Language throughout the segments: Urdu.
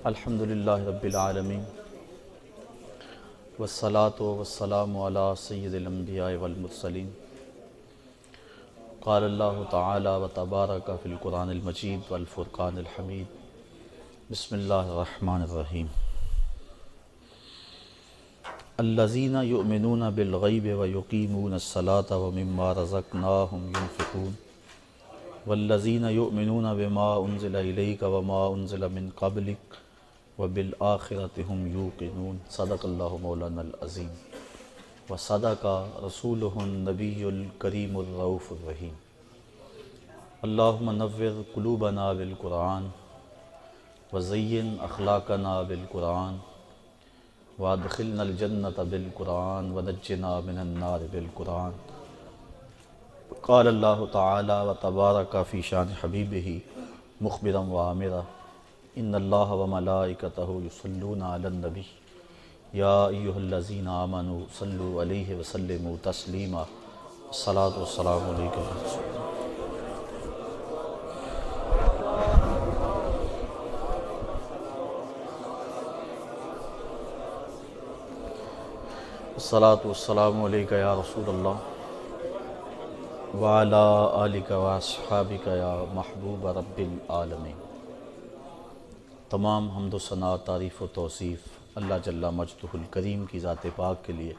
الحمدللہ رب العالمین والصلاة والسلام علی سید الانبیاء والمرسلین قال اللہ تعالی و تبارک فی القرآن المجید والفرقان الحمید بسم اللہ الرحمن الرحیم الذین یؤمنون بالغیب ویقیمون الصلاة ومما رزقناہم ینفقون والذین یؤمنون بما انزل الیک وما انزل من قبلک وبالآخرۃ ہم یوقنون صدق اللہ مولانا العظیم وصدق رسولہ النبی الکریم الرؤوف الرحیم اللہم نور قلوبنا بالقرآن وزین اخلاقنا بالقرآن وادخلنا الجنۃ بالقرآن ونجنا من النار بالقرآن قال اللہ تعالی وتبارک فی شان حبیبہ مخبرا وآمرا ان اللہ وملائکتہ یصلون علی النبی یا ایہا الذین آمنوا صلوا علیہ وسلموا تسلیما الصلاۃ والسلام علیکم الصلاۃ والسلام علیک یا رسول اللہ وعلی آلک واصحابک یا محبوب رب العالمین۔ تمام حمد و ثنا، تعریف و توصیف اللہ جل مجدہ الکریم کی ذات پاک کے لیے،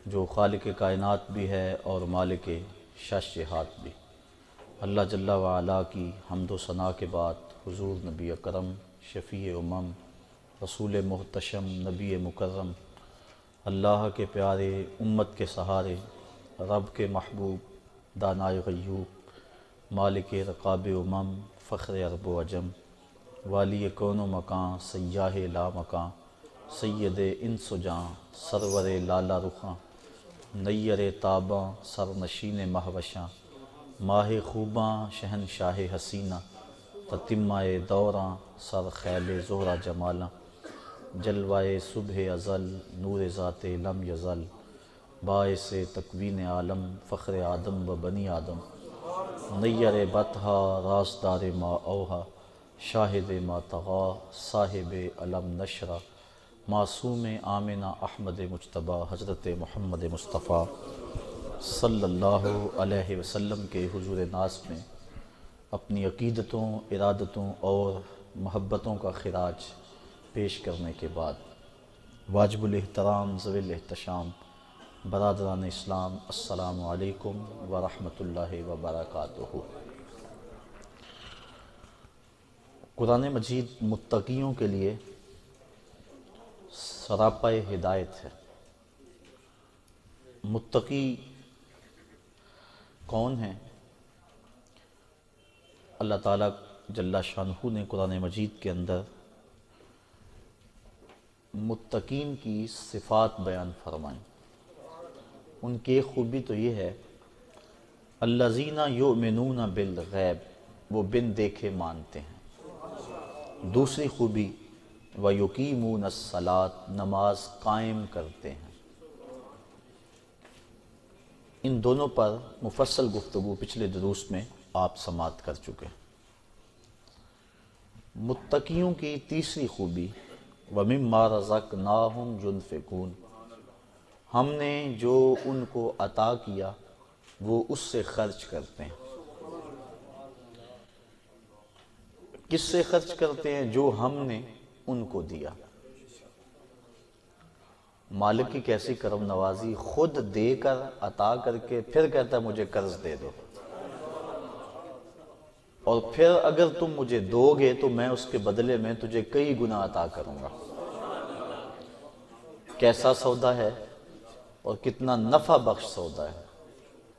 جو خالق کائنات بھی ہے اور مالک شش جہات بھی۔ اللہ جل وعلا کی حمد و ثنا کے بعد حضور نبی اکرم، شفیع امم، رسول محتشم، نبی مکرم، اللہ کے پیارے، امت کے سہارے، رب کے محبوب، دانائے غیوب، مالک رقاب امم، فخر عرب و عجم، والی کون و مکان، سیاہ لا مکان، سید انس و جاں، سرور لالا رخاں، نیر تاباں، سرنشین مہوشاں، ماہ خوباں، شہنشاہ حسینہ، تتمہ دوراں، سر خیل زہرہ جمالاں، جلوائے صبح ازل، نور ذات لم یزل، باعث تکوین عالم، فخر آدم و بنی آدم، نیر بطحا، رازدار ما اوہا، شاہد ما طغا، صاحب علم نشرہ، معصوم آمنہ احمد مجتبیٰ، حضرت محمد مصطفیٰ صلی اللہ علیہ وسلم کے حضور ناز میں اپنی عقیدتوں، ارادتوں اور محبتوں کا خراج پیش کرنے کے بعد، واجب الاحترام، ذوی الاحتشام برادران اسلام، السلام علیکم ورحمۃ اللہ وبرکاتہ۔ قرآن مجید متقیوں کے لیے سراپا ہدایت ہے۔ متقی کون ہیں؟ اللہ تعالیٰ جل شانہ نے قرآن مجید کے اندر متقین کی صفات بیان فرمائیں۔ ان کی خوبی تو یہ ہے، الذین یؤمنون بالغیب، وہ بن دیکھے مانتے ہیں۔ دوسری خوبی، وَيُقِيمُونَ الصَّلَاةَ، نماز قائم کرتے ہیں۔ ان دونوں پر مفصل گفتگو پچھلے دروس میں آپ سماعت کر چکے ہیں۔ متقیوں کی تیسری خوبی، وَمِمَّا رَزَقْنَاهُمْ يُنْفِقُونَ، ہم نے جو ان کو عطا کیا وہ اس سے خرچ کرتے ہیں۔ کس سے خرچ کرتے ہیں؟ جو ہم نے ان کو دیا۔ مالک کی کیسی کرم نوازی، خود دے کر، عطا کر کے پھر کہتا ہے مجھے قرض دے دو، اور پھر اگر تم مجھے دو گے تو میں اس کے بدلے میں تجھے کئی گنا عطا کروں گا۔ کیسا سودا ہے اور کتنا نفع بخش سودا ہے۔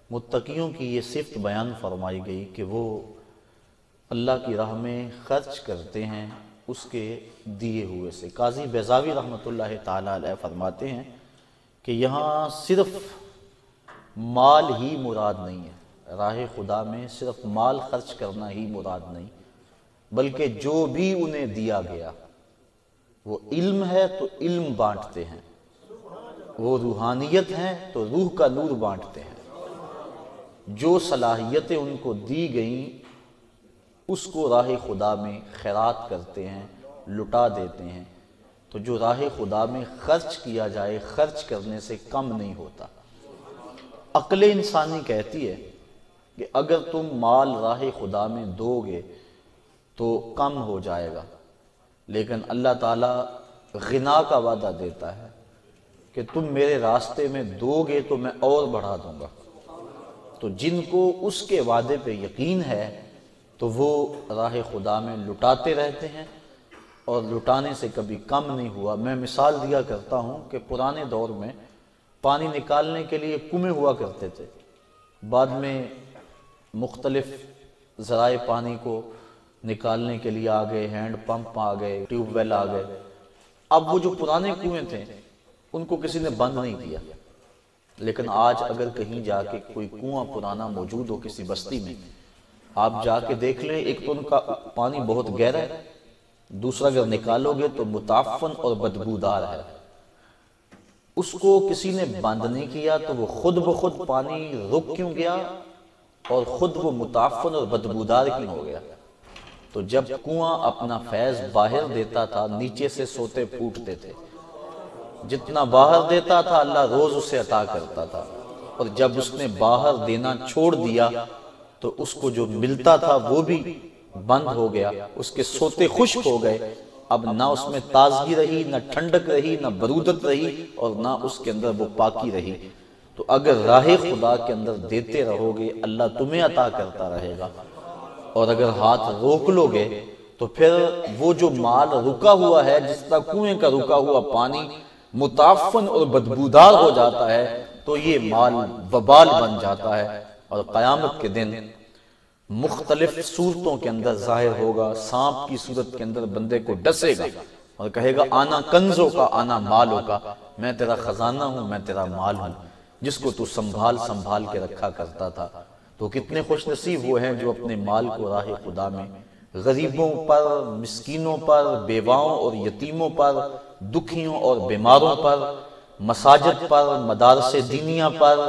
متقیوں کی یہ صفت بیان فرمائی گئی کہ وہ اللہ کی راہ میں خرچ کرتے ہیں اس کے دیے ہوئے سے۔ قاضی بیضاوی رحمۃ اللہ تعالیٰ علیہ فرماتے ہیں کہ یہاں صرف مال ہی مراد نہیں ہے، راہ خدا میں صرف مال خرچ کرنا ہی مراد نہیں، بلکہ جو بھی انہیں دیا گیا، وہ علم ہے تو علم بانٹتے ہیں، وہ روحانیت ہیں تو روح کا نور بانٹتے ہیں، جو صلاحیتیں ان کو دی گئیں اس کو راہ خدا میں خیرات کرتے ہیں، لٹا دیتے ہیں، تو جو راہ خدا میں خرچ کیا جائے خرچ کرنے سے کم نہیں ہوتا۔ عقل انسانی کہتی ہے کہ اگر تم مال راہ خدا میں دو گے تو کم ہو جائے گا، لیکن اللہ تعالیٰ غنا کا وعدہ دیتا ہے کہ تم میرے راستے میں دو گے تو میں اور بڑھا دوں گا۔ تو جن کو اس کے وعدے پہ یقین ہے تو وہ راہ خدا میں لٹاتے رہتے ہیں اور لٹانے سے کبھی کم نہیں ہوا۔ میں مثال دیا کرتا ہوں کہ پرانے دور میں پانی نکالنے کے لیے کنویں ہوا کرتے تھے، بعد میں مختلف ذرائع پانی کو نکالنے کے لیے آ گئے، ہینڈ پمپ آ گئے، ٹیوب ویل آ گئے۔ اب وہ جو پرانے کنویں تھے ان کو کسی نے بند نہیں کیا، لیکن آج اگر کہیں جا کے کوئی کنواں پرانا موجود ہو کسی بستی میں، آپ جا کے دیکھ لیں، ایک تو ان کا پانی بہت گہرا ہے، دوسرا اگر نکالو گے تو متعفن اور بدبودار ہے۔ اس کو کسی نے بند نہیں کیا تو وہ خود بخود پانی رک کیوں گیا اور خود وہ متعفن اور بدبودار کیوں ہو گیا؟ تو جب کنواں اپنا فیض باہر دیتا تھا نیچے سے سوتے پھوٹتے تھے، جتنا باہر دیتا تھا اللہ روز اسے عطا کرتا تھا، اور جب اس نے باہر دینا چھوڑ دیا تو اس کو جو ملتا تھا وہ بھی بند ہو گیا، اس کے سوتے خشک ہو گئے، اب نہ اس میں تازگی رہی، نہ ٹھنڈک رہی، نہ برودت رہی، اور نہ اس کے اندر وہ پاکی رہی۔ تو اگر راہ خدا کے اندر دیتے رہو گے اللہ تمہیں عطا کرتا رہے گا، اور اگر ہاتھ روک لو گے تو پھر وہ جو مال رکا ہوا ہے، جس طرح کنویں کا رکا ہوا پانی متعفن اور بدبودار ہو جاتا ہے تو یہ مال وبال بن جاتا ہے، اور قیامت کے دن مختلف صورتوں کے اندر ظاہر ہوگا۔ سانپ کی صورت کے اندر بندے کو ڈسے گا اور کہے گا آنا کنزوں کا آنا مالوں کا، میں تیرا خزانہ ہوں، میں تیرا مال ہوں، جس کو تو سنبھال کے رکھا کرتا تھا۔ تو کتنے خوش نصیب وہ ہیں جو اپنے مال کو راہ خدا میں غریبوں پر، مسکینوں پر، بیواؤں اور یتیموں پر، دکھیوں اور بیماروں پر، مساجد پر، مدارس دینیہ پر،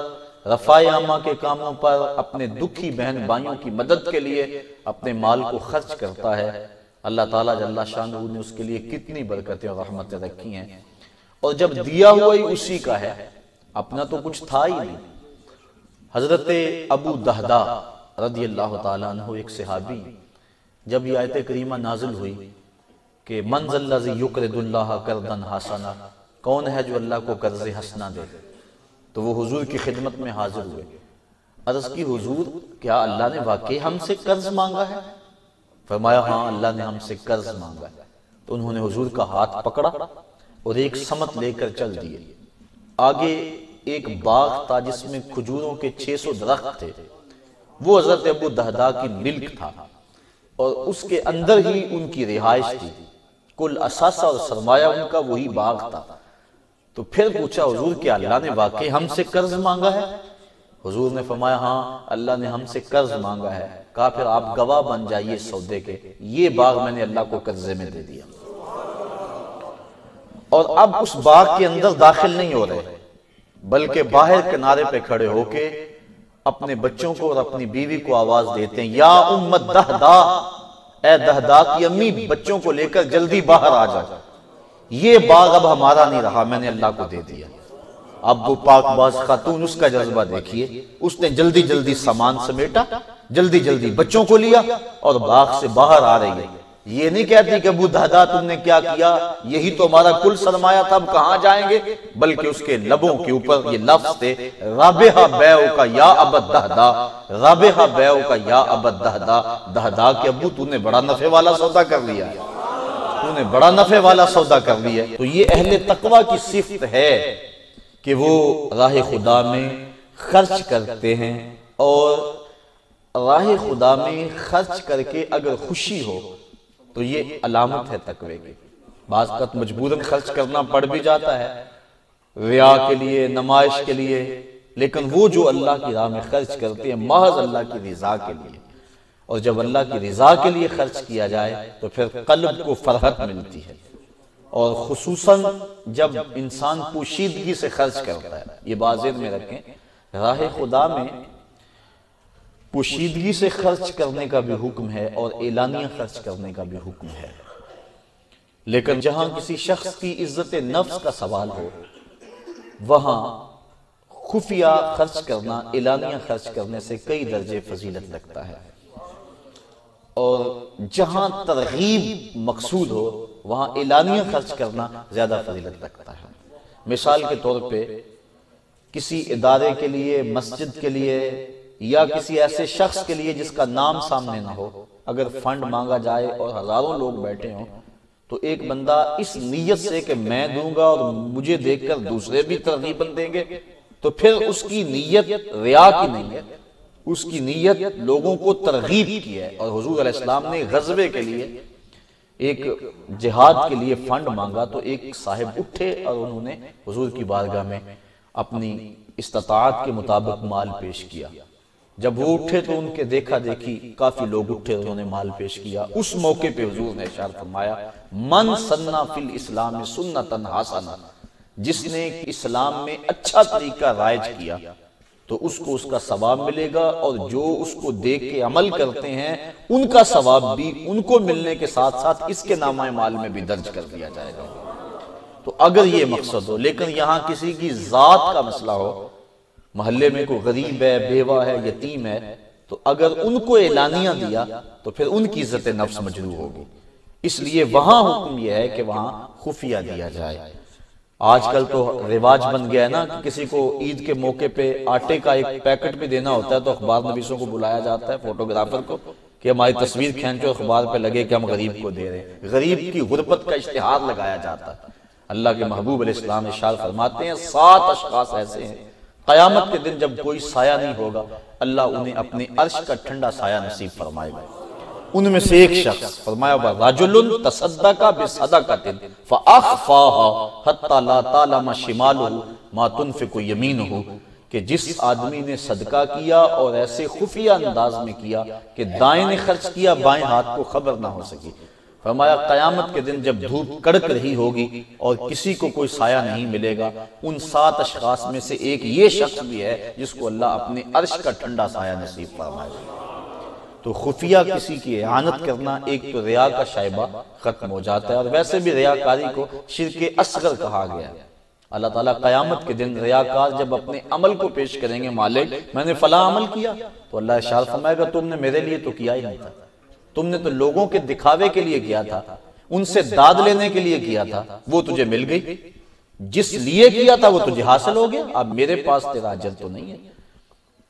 رفع عامہ کے کاموں پر، اپنے دکھی بہن بھائیوں کی مدد کے لیے اپنے مال کو خرچ کرتا ہے۔ اللہ تعالیٰ جل شانہ نے اس کے لیے کتنی برکتیں اور رحمتیں رکھی ہیں، اور جب دیا ہوا ہی اسی کا ہے، اپنا تو کچھ تھا ہی نہیں۔ حضرت ابو دہدا رضی اللہ تعالیٰ عنہ ایک صحابی، جب یہ آیت کریمہ نازل ہوئی کہ من ذا الذی یقرض اللہ قرضا حسنا، کون ہے جو اللہ کو قرض حسنا دے، تو وہ حضور کی خدمت میں حاضر ہوئے۔ عرض کی حضور کیا اللہ نے واقعی ہم سے قرض مانگا ہے؟ فرمایا ہاں اللہ نے ہم سے قرض مانگا ہے۔ تو انہوں نے حضور کا ہاتھ پکڑا اور ایک سمت لے کر چل دیے۔ آگے ایک باغ تھا جس میں کھجوروں کے 600 درخت تھے، وہ حضرت ابو دہدا کی ملک تھا، اور اس کے اندر ہی ان کی رہائش تھی، کل اثاثہ اور سرمایہ ان کا وہی باغ تھا۔ تو پھر پوچھا حضور کیا اللہ نے واقعی ہم سے قرض مانگا ہے؟ حضور نے فرمایا ہاں اللہ نے ہم سے قرض مانگا ہے۔ کہا پھر آپ گواہ بن جائیے سودے کے، یہ باغ میں نے اللہ کو قرضے میں دے دیا، اور اب اس باغ کے اندر داخل نہیں ہو رہے بلکہ باہر کنارے پہ کھڑے ہو کے اپنے بچوں کو اور اپنی بیوی کو آواز دیتے ہیں یا امت دہدا، اے دہدا کی امی، بچوں کو لے کر جلدی باہر آ جاؤ، یہ باغ اب ہمارا نہیں رہا، میں نے اللہ کو دے دیا۔ اب وہ پاک باز خاتون، اس کا جذبہ دیکھیے، اس نے جلدی جلدی سامان سمیٹا، جلدی جلدی بچوں کو لیا اور باغ سے باہر آ رہی ہے۔ یہ نہیں کہتی کہ ابو دہدا تم نے کیا کیا، یہی تو ہمارا کل سرمایہ تھا، اب کہاں جائیں گے، بلکہ اس کے لبوں کے اوپر یہ لفظ تھے رابحہ بیعک یا ابا دہدا، رابحہ بیعک یا ابا دہدا، دہدا کے ابو تو نے بڑا نفع والا سودا کر لیا ہے، تو نے بڑا نفع والا سودا کر لیا ہے۔ تو یہ اہل تقوی کی صفت ہے کہ وہ راہ خدا میں خرچ کرتے ہیں، اور راہ خدا میں خرچ کر کے اگر خوشی ہو تو یہ علامت ہے تقوی کی۔ بعض وقت مجبوراً خرچ کرنا پڑ بھی جاتا ہے، ریا کے لیے، نمائش کے لیے، لیکن وہ جو اللہ کی راہ میں خرچ کرتے ہیں محض اللہ کی رضا کے لیے، اور جب اللہ کی رضا کے لیے خرچ کیا جائے تو پھر قلب کو فرحت ملتی ہے، اور خصوصاً جب انسان پوشیدگی سے خرچ کرتا ہے۔ یہ بات ذہن میں رکھیں، راہ خدا میں پوشیدگی سے خرچ کرنے کا بھی حکم ہے اور اعلانیہ خرچ کرنے کا بھی حکم ہے۔ لیکن جہاں کسی شخص کی عزت نفس کا سوال ہو وہاں خفیہ خرچ کرنا اعلانیہ خرچ کرنے سے کئی درجے فضیلت رکھتا ہے، اور جہاں ترغیب مقصود ہو وہاں اعلانیہ خرچ کرنا زیادہ فضیلت رکھتا ہے۔ مثال کے طور پہ کسی ادارے کے لیے، مسجد کے لیے، یا کسی ایسے شخص کے لیے جس کا نام سامنے نہ ہو، اگر فنڈ مانگا جائے اور ہزاروں لوگ بیٹھے ہوں تو ایک بندہ اس نیت سے کہ میں دوں گا اور مجھے دیکھ کر دوسرے بھی ترغیباً دیں گے، تو پھر اس کی نیت ریا کی نہیں ہے، اس کی نیت لوگوں کو ترغیب کی ہے۔ اور حضور علیہ السلام نے غزوے کے لیے، ایک جہاد کے لیے فنڈ مانگا تو ایک صاحب اٹھے اور انہوں نے حضور کی بارگاہ میں اپنی استطاعت کے مطابق مال پیش کیا۔ جب وہ اٹھے تو ان کے دیکھا دیکھی کافی لوگ اٹھے، انہوں نے مال پیش کیا۔ اس موقع پہ حضور نے ارشاد فرمایا، من سنّا فی الاسلام سنتاً حسنہ، جس نے اسلام میں اچھا طریقہ رائج کیا تو اس کو اس کا ثواب ملے گا، اور جو اس کو دیکھ کے عمل کرتے ہیں ان کا ثواب بھی ان کو ملنے کے ساتھ ساتھ اس کے نامہ مال میں بھی درج کر دیا جائے گا۔ تو اگر یہ مقصد ہو، لیکن یہاں کسی کی ذات کا مسئلہ ہو، محلے میں کوئی غریب ہے، بیوہ ہے، یتیم ہے، تو اگر ان کو اعلانیہ دیا تو پھر ان کی عزت نفس مجروح ہوگی، اس لیے وہاں حکم یہ ہے کہ وہاں خفیہ دیا جائے۔ آج کل تو رواج بن گیا ہے نا کہ کسی کو عید کے موقع پہ آٹے کا ایک پیکٹ بھی دینا ہوتا ہے تو اخبار نویسوں کو بلایا جاتا ہے، فوٹوگرافر کو، کہ ہماری تصویر کھینچو اخبار پہ لگے کہ ہم غریب کو دے رہے ہیں۔ غریب کی غربت کا اشتہار لگایا جاتا ہے۔ اللہ کے محبوب علیہ السلام ارشاد فرماتے ہیں 7 اشخاص ایسے ہیں قیامت کے دن جب کوئی سایہ نہیں ہوگا اللہ انہیں اپنے عرش کا ٹھنڈا سایہ نصیب فرمائے گا۔ ان میں سے ایک شخص فرمایا رجل تصدق بصدقۃ فاخفاها حتى لا تعلم شماله ما تنفق يمينه، کہ جس آدمی نے صدقہ کیا اور ایسے خفیہ انداز میں کیا کہ دائیں نے خرچ کیا بائیں ہاتھ کو خبر نہ ہو سکی۔ فرمایا قیامت کے دن جب دھوپ کڑک رہی ہوگی اور کسی کو کوئی سایہ نہیں ملے گا، ان 7 اشخاص میں سے ایک یہ شخص بھی ہے جس کو اللہ اپنے عرش کا ٹھنڈا سایہ نصیب فرمائے گا۔ تو خفیہ کسی کی اعانت کرنا ایک تو ریا کا شائبہ ختم ہو جاتا ہے، اور ویسے بھی ریاکاری کو شرک اصغر کہا گیا ہے۔ اللہ تعالیٰ قیامت کے دن ریاکار جب اپنے عمل کو پیش کریں گے، مالک میں نے فلاں عمل کیا، تو اللہ ارشاد فرمائے گا تم نے میرے لیے تو کیا ہی نہیں تھا، تم نے تو لوگوں کے دکھاوے کے لیے کیا تھا، ان سے داد لینے کے لیے کیا تھا، وہ تجھے مل گئی، جس لیے کیا تھا وہ تجھے حاصل ہو گیا، اب میرے پاس تیرا اجر تو نہیں ہے۔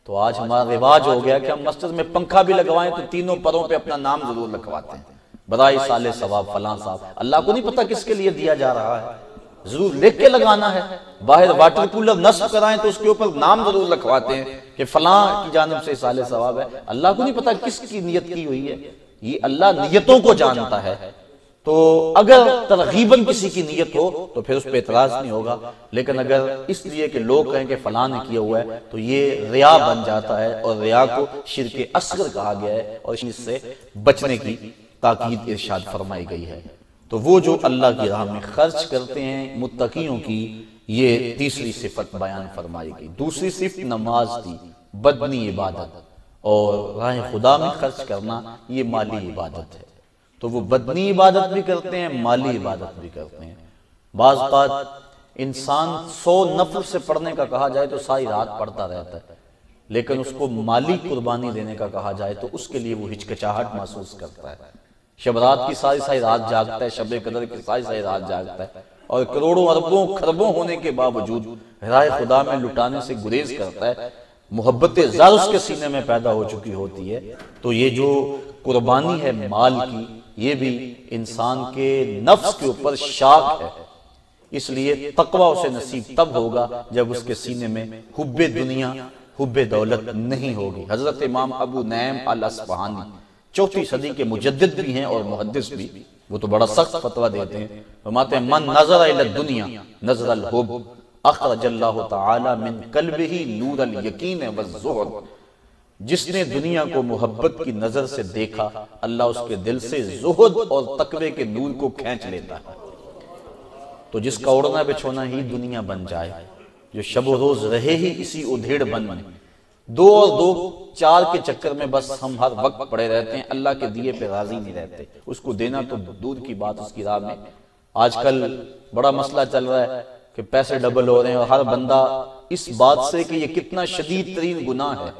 تو آج ہمارا رواج ہو گیا کہ ہم مسجد میں پنکھا بھی لگوائیں تو تینوں پروں پہ اپنا نام ضرور لکھواتے ہیں، برائے سال ثواب فلاں صاحب۔ اللہ کو نہیں پتا کس کے لیے دیا جا رہا ہے، ضرور لکھ کے لگانا ہے۔ باہر واٹر کولر نصب کرائیں تو اس کے اوپر نام ضرور لکھواتے ہیں کہ فلاں کی جانب سے سال ثواب ہے۔ اللہ کو نہیں پتا کس کی نیت کی ہوئی ہے، یہ اللہ نیتوں کو جانتا ہے۔ تو اگر ترغیباً کسی کی نیت ہو تو پھر اس پہ اعتراض نہیں ہوگا، لیکن اگر اس لیے کہ لوگ کہیں کہ فلاں نے کیا ہوا ہے تو یہ ریا بن جاتا ہے، اور ریا کو شرک اصغر کہا گیا ہے، اور اس سے بچنے کی تاکید ارشاد فرمائی گئی ہے۔ تو وہ جو اللہ کی راہ میں خرچ کرتے ہیں متقیوں کی، یہ تیسری صفت بیان فرمائی گئی۔ دوسری صفت نماز تھی، بدنی عبادت، اور راہ خدا میں خرچ کرنا یہ مالی عبادت ہے۔ تو وہ بدنی عبادت بھی کرتے ہیں، مالی عبادت بھی کرتے ہیں۔ بعض بات انسان 100 نفل سے پڑھنے کا کہا جائے تو ساری رات پڑھتا رہتا ہے، لیکن اس کو مالی قربانی دینے کا کہا جائے تو اس کے لیے وہ ہچکچاہٹ محسوس کرتا ہے۔ شب رات کی ساری رات جاگتا ہے، شب قدر کی ساری رات جاگتا ہے، اور کروڑوں اربوں خربوں ہونے کے باوجود راہ خدا میں لٹانے سے گریز کرتا ہے۔ محبت زر اس کے سینے میں پیدا ہو چکی ہوتی ہے۔ تو یہ جو قربانی ہے مال کی، یہ بھی انسان کے نفس کے اوپر شاک ہے، اس لیے تقوی اسے نصیب تب ہوگا جب اس کے سینے میں حب دنیا، حب دولت نہیں ہوگی۔ حضرت امام ابو نعیم الاصفہانی 4 صدی کے مجدد بھی ہیں اور محدث بھی، وہ تو بڑا سخت فتویٰ دیتے ہیں، فرماتے ہیں من نظر الی الدنیا نظر الحب اخرج اللہ تعالی من قلبہ نور الیقین والزہد، جس نے دنیا کو محبت کی نظر سے دیکھا اللہ اس کے دل سے زہد اور تقوی کے نور کو کھینچ لیتا ہے۔ تو جس کا اڑنا بچھونا ہی دنیا بن جائے، جو شب و روز رہے ہی اسی ادھیڑ بن میں، 2 اور 2 4 کے چکر میں بس ہم ہر وقت پڑے رہتے ہیں، اللہ کے دیے پہ راضی نہیں رہتے، اس کو دینا تو دور کی بات، اس کی راہ میں آج کل بڑا مسئلہ چل رہا ہے کہ پیسے ڈبل ہو رہے ہیں، اور ہر بندہ اس بات سے کہ یہ کتنا شدید ترین گناہ ہے،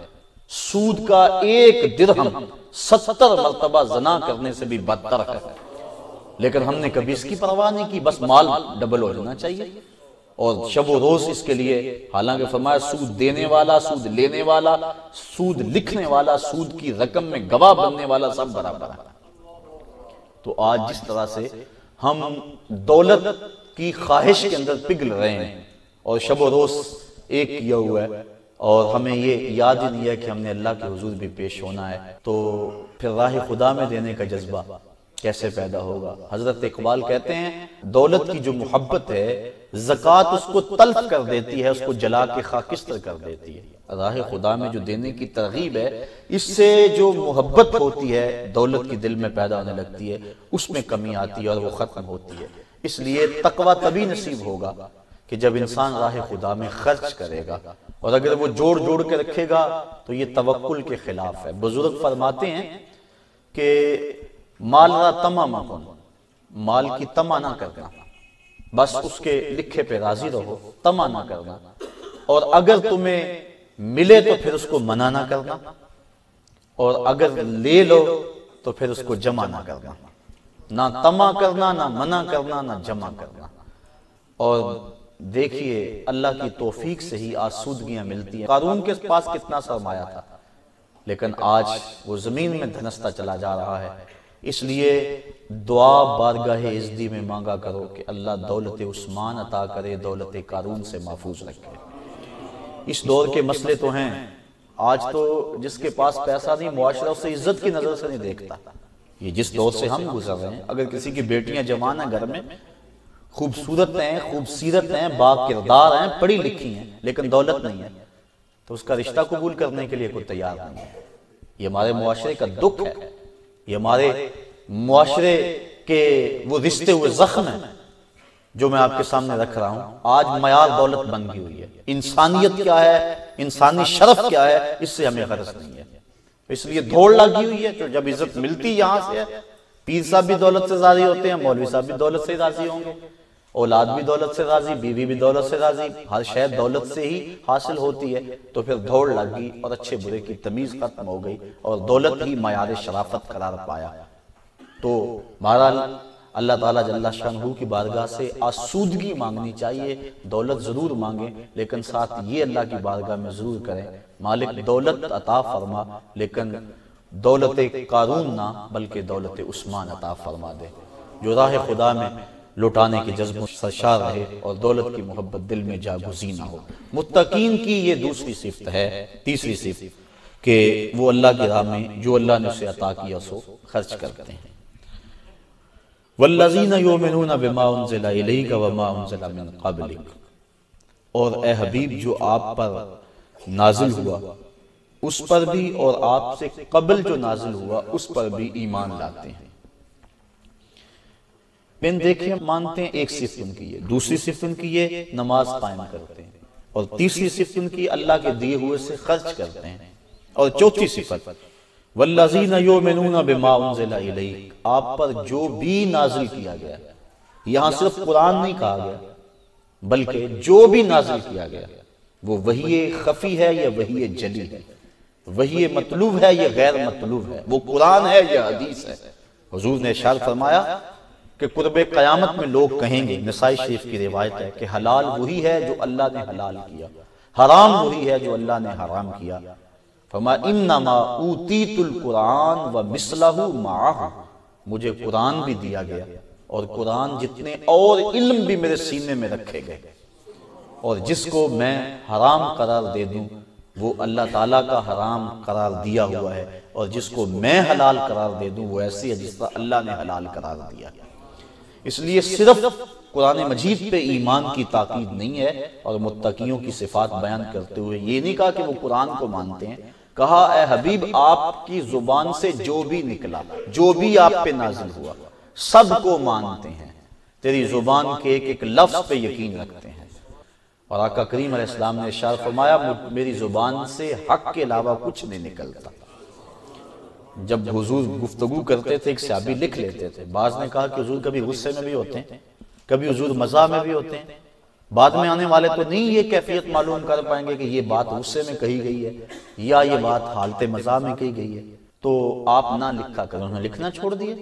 سود کا 1 درہم 70 مرتبہ زنا کرنے سے بھی بدتر ہے، لیکن ہم نے کبھی اس کی پرواہ نہیں کی، بس مال ڈبل ہو جانا چاہیے اور شب و روز اس کے لیے، حالانکہ فرمایا سود دینے والا، سود لینے والا، سود لکھنے والا، سود کی رقم میں گواہ بننے والا سب برابر ہے۔ تو آج جس طرح سے ہم دولت کی خواہش کے اندر پگھل رہے ہیں اور شب و روز ایک کیا ہوا ہے، اور ہمیں یہ یاد ہی نہیں ہے کہ ہم نے اللہ کے حضور بھی پیش ہونا ہے، تو پھر راہ خدا میں دینے کا جذبہ کیسے پیدا ہوگا؟ حضرت اقبال کہتے ہیں دولت کی جو محبت ہے زکوٰۃ اس کو تلف کر دیتی ہے، اس کو جلا کے خاکستر کر دیتی ہے۔ راہ خدا میں جو دینے کی ترغیب ہے، اس سے جو محبت ہوتی ہے دولت کی دل میں پیدا ہونے لگتی ہے، اس میں کمی آتی ہے اور وہ ختم ہوتی ہے۔ اس لیے تقویٰ تبھی نصیب ہوگا کہ جب انسان راہ خدا میں خرچ کرے گا، اور اگر وہ جوڑ جوڑ کے رکھے گا تو یہ توکل کے خلاف ہے۔ بزرگ فرماتے ہیں کہ مال را طمع مکن، مال کی طمع نہ کرنا، بس اس کے لکھے پہ راضی رہو، طمع نہ کرنا، اور اگر تمہیں ملے تو پھر اس کو منع نہ کرنا، اور اگر لے لو تو پھر اس کو جمع نہ کرنا، نہ طمع کرنا، نہ منع کرنا، نہ جمع کرنا۔ اور دیکھیے اللہ کی توفیق سے ہی آسودگیاں ملتی ہیں۔ قارون کے پاس کتنا سرمایہ تھا، لیکن آج وہ زمین میں دھنستا چلا جا رہا ہے۔ اس لیے دعا بارگاہ عزتی میں مانگا کرو کہ اللہ دولت عثمان عطا کرے، دولت قارون سے محفوظ رکھے۔ اس دور کے مسئلے تو ہیں، آج تو جس کے پاس پیسہ نہیں معاشرہ اسے عزت کی نظر سے نہیں دیکھتا۔ یہ جس دور سے ہم گزر رہے ہیں، اگر کسی کی بیٹیاں جوان ہیں گھر میں، خوبصورت ہیں، خوبصیرت ہیں، با کردار ہیں، پڑھی لکھی ہیں، لیکن دولت نہیں ہے، تو اس کا رشتہ قبول کرنے کے لیے کوئی تیار نہیں ہے۔ یہ ہمارے معاشرے کا دکھ ہے، یہ ہمارے معاشرے کے وہ رشتے ہوئے زخم ہیں جو میں آپ کے سامنے رکھ رہا ہوں۔ آج معیار دولت بن گئی ہوئی ہے، انسانیت کیا ہے، انسانی شرف کیا ہے، اس سے ہمیں غرض نہیں ہے۔ اس لیے دوڑ لگی ہوئی ہے، تو جب عزت ملتی یہاں سے ہے، پیر صاحب بھی دولت سے راضی ہوتے ہیں، مولوی صاحب بھی دولت سے راضی ہوں گے، اولاد بھی دولت سے راضی، بیوی بھی دولت سے راضی، ہر شے دولت سے ہی حاصل ہوتی ہے، تو پھر دوڑ لگ گئی اور اچھے برے کی تمیز ختم ہو گئی، اور دولت ہی معیار شرافت قرار پایا۔ تو بہرحال اللہ تعالیٰ جل شانہ کی بارگاہ سے آسودگی مانگنی چاہیے، دولت ضرور مانگیں، لیکن ساتھ یہ اللہ کی بارگاہ میں ضرور کریں مالک دولت عطا فرما، لیکن دولت قارون نہ بلکہ دولت عثمان عطا فرما دے، جو راہ خدا میں لوٹانے کے جذب سرشار رہے اور دولت کی محبت دل میں جاگزین نہ ہو۔ متقین کی یہ دوسری صفت ہے، تیسری صفت کہ وہ اللہ کی راہ میں جو اللہ نے اسے عطا کیا سو خرچ کرتے ہیں۔ وَالَّذِينَ يُؤْمِنُونَ بِمَا أُنزِلَ إِلَيْكَ وَمَا أُنزِلَ مِن قَبْلِكَ، اور اے حبیب جو آپ پر نازل ہوا اس پر بھی اور آپ سے قبل جو نازل ہوا اس پر بھی ایمان لاتے ہیں۔ پھر دیکھیں مانتے ہیں ایک صفت ان کی ہے، دوسری صفت ان کی ہے نماز قائم کرتے ہیں، اور تیسری صفت ان کی اللہ کے دیے ہوئے سے خرچ کرتے ہیں، اور چوتھی صفت والذین یؤمنون بما انزل الیک، آپ پر جو بھی نازل کیا گیا، یہاں صرف قرآن نہیں کہا گیا بلکہ جو بھی نازل کیا گیا وہ وحی خفی ہے یا وحی جلی ہے، وحی مطلوب ہے یا غیر مطلوب ہے، وہ قرآن ہے یا حدیث ہے۔ حضور نے ارشاد فرمایا کہ قرب قیامت میں لوگ کہیں گے، نسائی شریف کی روایت ہے کہ حلال وہی ہے جو اللہ نے حلال کیا، حرام وہی ہے جو اللہ نے حرام کیا۔ فرمایا انما اوتیت القرآن ومثلہ معہ، مجھے قرآن بھی دیا گیا اور قرآن جتنے اور علم بھی میرے سینے میں رکھے گئے، اور جس کو میں حرام قرار دے دوں وہ اللہ تعالیٰ کا حرام قرار دیا ہوا ہے، اور جس کو میں حلال قرار دے دوں وہ ایسی ہے جس طرح اللہ نے حلال قرار دیا۔ اس لیے صرف قرآن مجید پہ ایمان کی تاکید نہیں ہے، اور متقیوں کی صفات بیان کرتے ہوئے یہ نہیں کہا کہ وہ قرآن کو مانتے ہیں، کہا اے حبیب آپ کی زبان سے جو بھی نکلا، جو بھی آپ پہ نازل ہوا، سب کو مانتے ہیں، تیری زبان کے ایک ایک لفظ پہ یقین رکھتے ہیں۔ اور آقا کریم علیہ السلام نے ارشاد فرمایا میری زبان سے حق کے علاوہ کچھ نہیں نکلتا۔ جب حضور گفتگو کرتے تھے ایک صحابی لکھ لیتے تھے، بعض نے کہا کہ حضور کبھی غصے میں بھی ہوتے ہیں، کبھی حضور مزاح میں بھی ہوتے ہیں، بعد میں آنے والے تو نہیں یہ کیفیت معلوم کر پائیں گے کہ یہ بات غصے میں کہی گئی ہے یا یہ بات حالت مزاح میں کہی گئی ہے، تو آپ نہ لکھا کریں۔ انہوں نے لکھنا چھوڑ دیا۔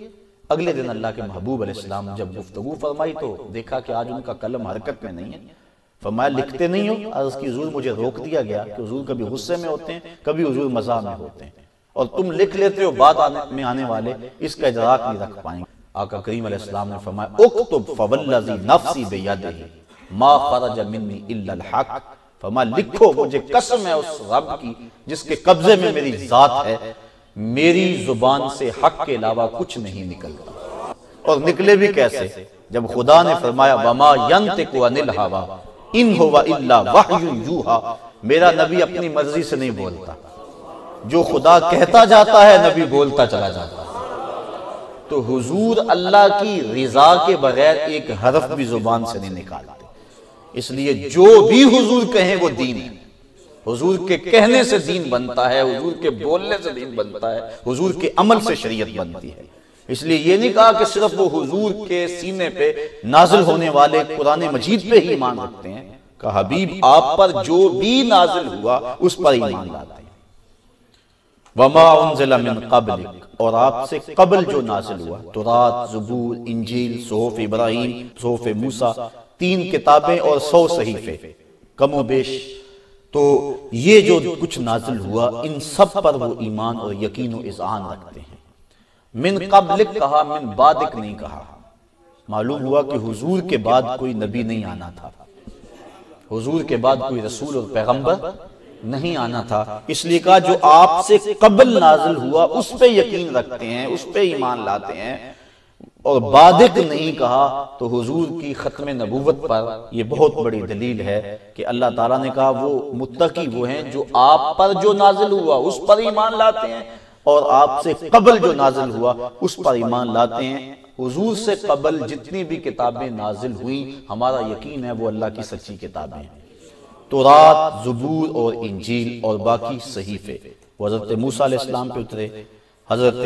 اگلے دن اللہ کے محبوب علیہ السلام جب گفتگو فرمائی تو دیکھا کہ آج ان کا قلم حرکت میں نہیں ہے۔ فرمایا لکھتے نہیں ہو؟ عرض کی حضور مجھے روک دیا گیا کہ حضور کبھی غصے میں ہوتے ہیں، کبھی حضور مزاح میں ہوتے ہیں، اور تم لکھ لیتے ہو، بعد میں آنے والے اس کا ادراک نہیں رکھ پائیں گے۔ آقا کریم علیہ السلام نے فرمایا اکتب فوالذی نفسی بیدہ ما خرج منی الا الحق، فرمایا لکھو مجھے قسم ہے اس رب کی جس کے قبضے میں میری ذات ہے، میری زبان سے حق کے علاوہ کچھ نہیں نکلتا۔ اور نکلے بھی کیسے؟ جب خدا نے فرمایا وما ینطق عن الہویٰ ان ہوا الا وحی یوحیٰ، میرا نبی اپنی مرضی سے نہیں بولتا، جو خدا کہتا جاتا ہے نبی بولتا چلا جاتا ہے۔ تو حضور اللہ کی رضا کے بغیر ایک حرف بھی زبان سے نہیں نکالتے، اس لیے جو بھی حضور کہیں وہ دین ہے۔ حضور کے کہنے سے دین بنتا ہے، حضور کے بولنے سے دین بنتا ہے، حضور کے عمل سے شریعت بنتی ہے۔ اس لیے یہ نہیں کہا کہ صرف وہ حضور کے سینے پہ نازل ہونے والے قرآن مجید پہ ہی ایمان رکھتے ہیں، کہ حبیب آپ پر جو بھی نازل ہوا اس پر ایمان لاتے ہیں۔ وما انزل من قبلک، اور آپ سے قبل جو نازل ہوا، تورات، زبور، انجیل، صحف ابراہیم، صحف موسیٰ، 3 کتابیں اور 100 صحیفے کم و بیش، تو یہ جو کچھ نازل ہوا ان سب پر وہ ایمان اور یقین و اذعان رکھتے ہیں۔ من قبلک کہا، من بعدک نہیں کہا۔ معلوم ہوا کہ حضور کے بعد کوئی نبی نہیں آنا تھا، حضور کے بعد کوئی رسول اور پیغمبر نہیں آنا تھا، اس لیے کہا جو آپ سے قبل نازل ہوا اس پہ یقین رکھتے ہیں، اس پہ ایمان لاتے ہیں۔ اور بعدک نہیں کہا تو حضور کی ختم نبوت پر یہ بہت بڑی دلیل ہے کہ اللہ تعالیٰ نے کہا وہ متقی وہ ہیں جو آپ پر جو نازل ہوا اس پر ایمان لاتے ہیں، اور آپ سے قبل جو نازل ہوا اس پر ایمان لاتے ہیں۔ حضور سے قبل جتنی بھی کتابیں نازل ہوئیں ہمارا یقین ہے وہ اللہ کی سچی کتابیں ہیں، تورات، زبور اور انجیل اور باقی صحیفے۔ وہ حضرت موسیٰ علیہ السلام پہ اترے، حضرت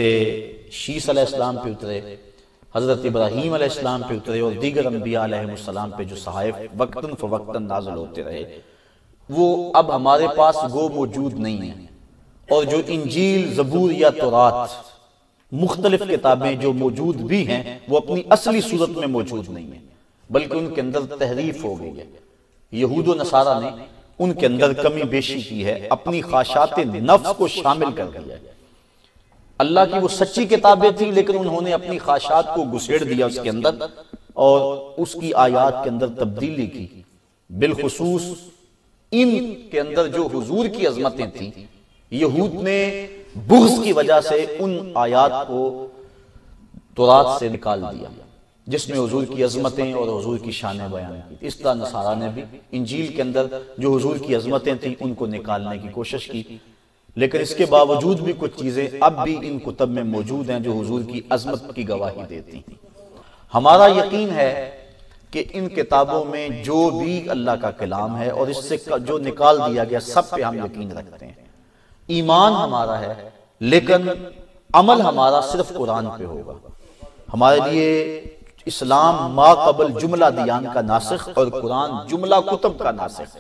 شیس علیہ السلام پہ اترے، حضرت ابراہیم علیہ السلام پہ اترے، اور دیگر انبیاء علیہ السلام پہ جو صحائف وقتاً فوقتاً نازل ہوتے رہے، وہ اب ہمارے پاس وہ موجود نہیں ہیں۔ اور جو انجیل، زبور یا تورات مختلف کتابیں جو موجود بھی ہیں وہ اپنی اصلی صورت میں موجود نہیں ہیں، بلکہ ان کے اندر تحریف ہو گئی ہے۔ یہود و نصارہ نے ان کے اندر کمی بیشی کی ہے، اپنی خواہشات نفس کو شامل کر دیا ہے۔ اللہ کی وہ سچی کتابیں تھیں لیکن انہوں نے اپنی خواہشات کو گھسیڑ دیا اس کے اندر، اور اس کی آیات کے اندر تبدیلی کی۔ بالخصوص ان کے اندر جو حضور کی عظمتیں تھیں، یہود نے بغض کی وجہ سے ان آیات کو تورات سے نکال دیا جس میں حضور کی عظمتیں اور حضور کی شانیں بیان کی۔ اس طرح نصارہ نے بھی انجیل کے اندر جو حضور کی عظمتیں تھیں ان کو نکالنے کی کوشش کی، لیکن اس کے باوجود بھی کچھ چیزیں اب بھی ان کتب میں موجود ہیں جو حضور کی عظمت کی گواہی دیتی ہیں۔ ہمارا یقین ہے کہ ان کتابوں میں جو بھی اللہ کا کلام ہے اور اس سے جو نکال دیا گیا سب پہ ہم یقین رکھتے ہیں۔ ایمان ہمارا ہے لیکن عمل ہمارا صرف قرآن پہ ہوگا۔ ہمارے لیے اسلام ما قبل جملہ دیان کا ناسخ اور قرآن جملہ کتب کا ناسخ،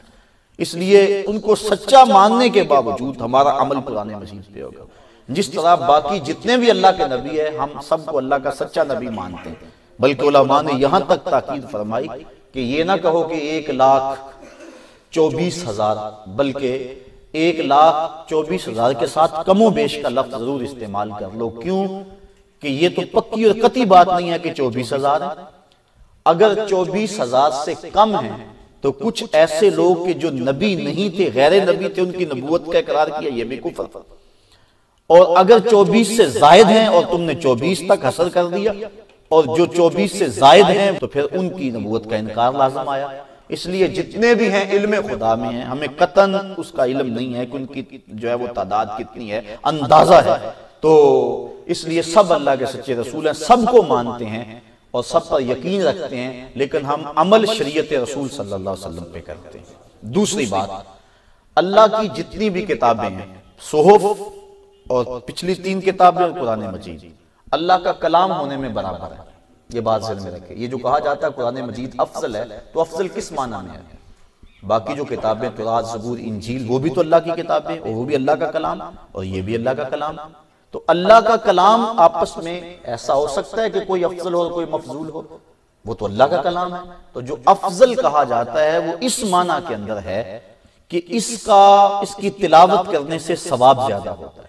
اس لیے ان کو سچا ماننے کے باوجود ہمارا عمل قرآن مجید پہ ہوگا۔ جس طرح باقی جتنے بھی اللہ کے نبی ہیں ہم سب کو اللہ کا سچا نبی مانتے ہیں، بلکہ علماء نے یہاں تک تاکید فرمائی کہ یہ نہ کہو کہ 1,24,000 بلکہ 1,24,000 کے ساتھ کم و بیش کا لفظ ضرور استعمال کر لو۔ کیوں کہ یہ تو پکی اور قطعی بات نہیں ہے کہ 24,000 ہے۔ اگر 24,000 سے کم ہیں تو کچھ ایسے لوگ کہ جو نبی نہیں تھے، غیر نبی تھے، ان کی نبوت کا اقرار کیا، یہ بھی کفر۔ اور اگر 24 سے زائد ہیں اور تم نے 24 تک حصر کر دیا، اور جو 24 سے زائد ہیں تو پھر ان کی نبوت کا انکار لازم آیا۔ اس لیے جتنے بھی ہیں علم خدا میں ہیں، ہمیں قطعاً اس کا علم نہیں ہے کہ ان کی جو ہے وہ تعداد کتنی ہے، اندازہ ہے۔ تو اس لیے سب اللہ کے سچے رسول ہیں، سب کو مانتے ہیں اور سب پر یقین رکھتے ہیں، لیکن ہم عمل شریعت رسول صلی اللہ علیہ وسلم پہ کرتے ہیں۔ دوسری بات، اللہ کی جتنی بھی کتابیں ہیں، صحف اور پچھلی 3 کتابیں اور قرآن مجید، اللہ کا کلام ہونے میں برابر ہے۔ یہ بات ذہن میں رکھے. یہ جو کہا جاتا ہے قرآن مجید افضل ہے تو افضل کس معنی میں ہے؟ باقی جو کتابیں تورات، زبور، انجیل وہ بھی تو اللہ کی کتابیں اور وہ بھی اللہ کا کلام اور یہ بھی اللہ کا کلام. تو اللہ کا کلام آپس میں ایسا ہو سکتا ہے کہ کوئی افضل ہو اور کوئی مفضول ہو؟ وہ تو اللہ کا کلام ہے. تو جو افضل کہا جاتا ہے وہ اس معنی کے اندر ہے کہ اس کی تلاوت کرنے سے ثواب زیادہ ہوتا ہے.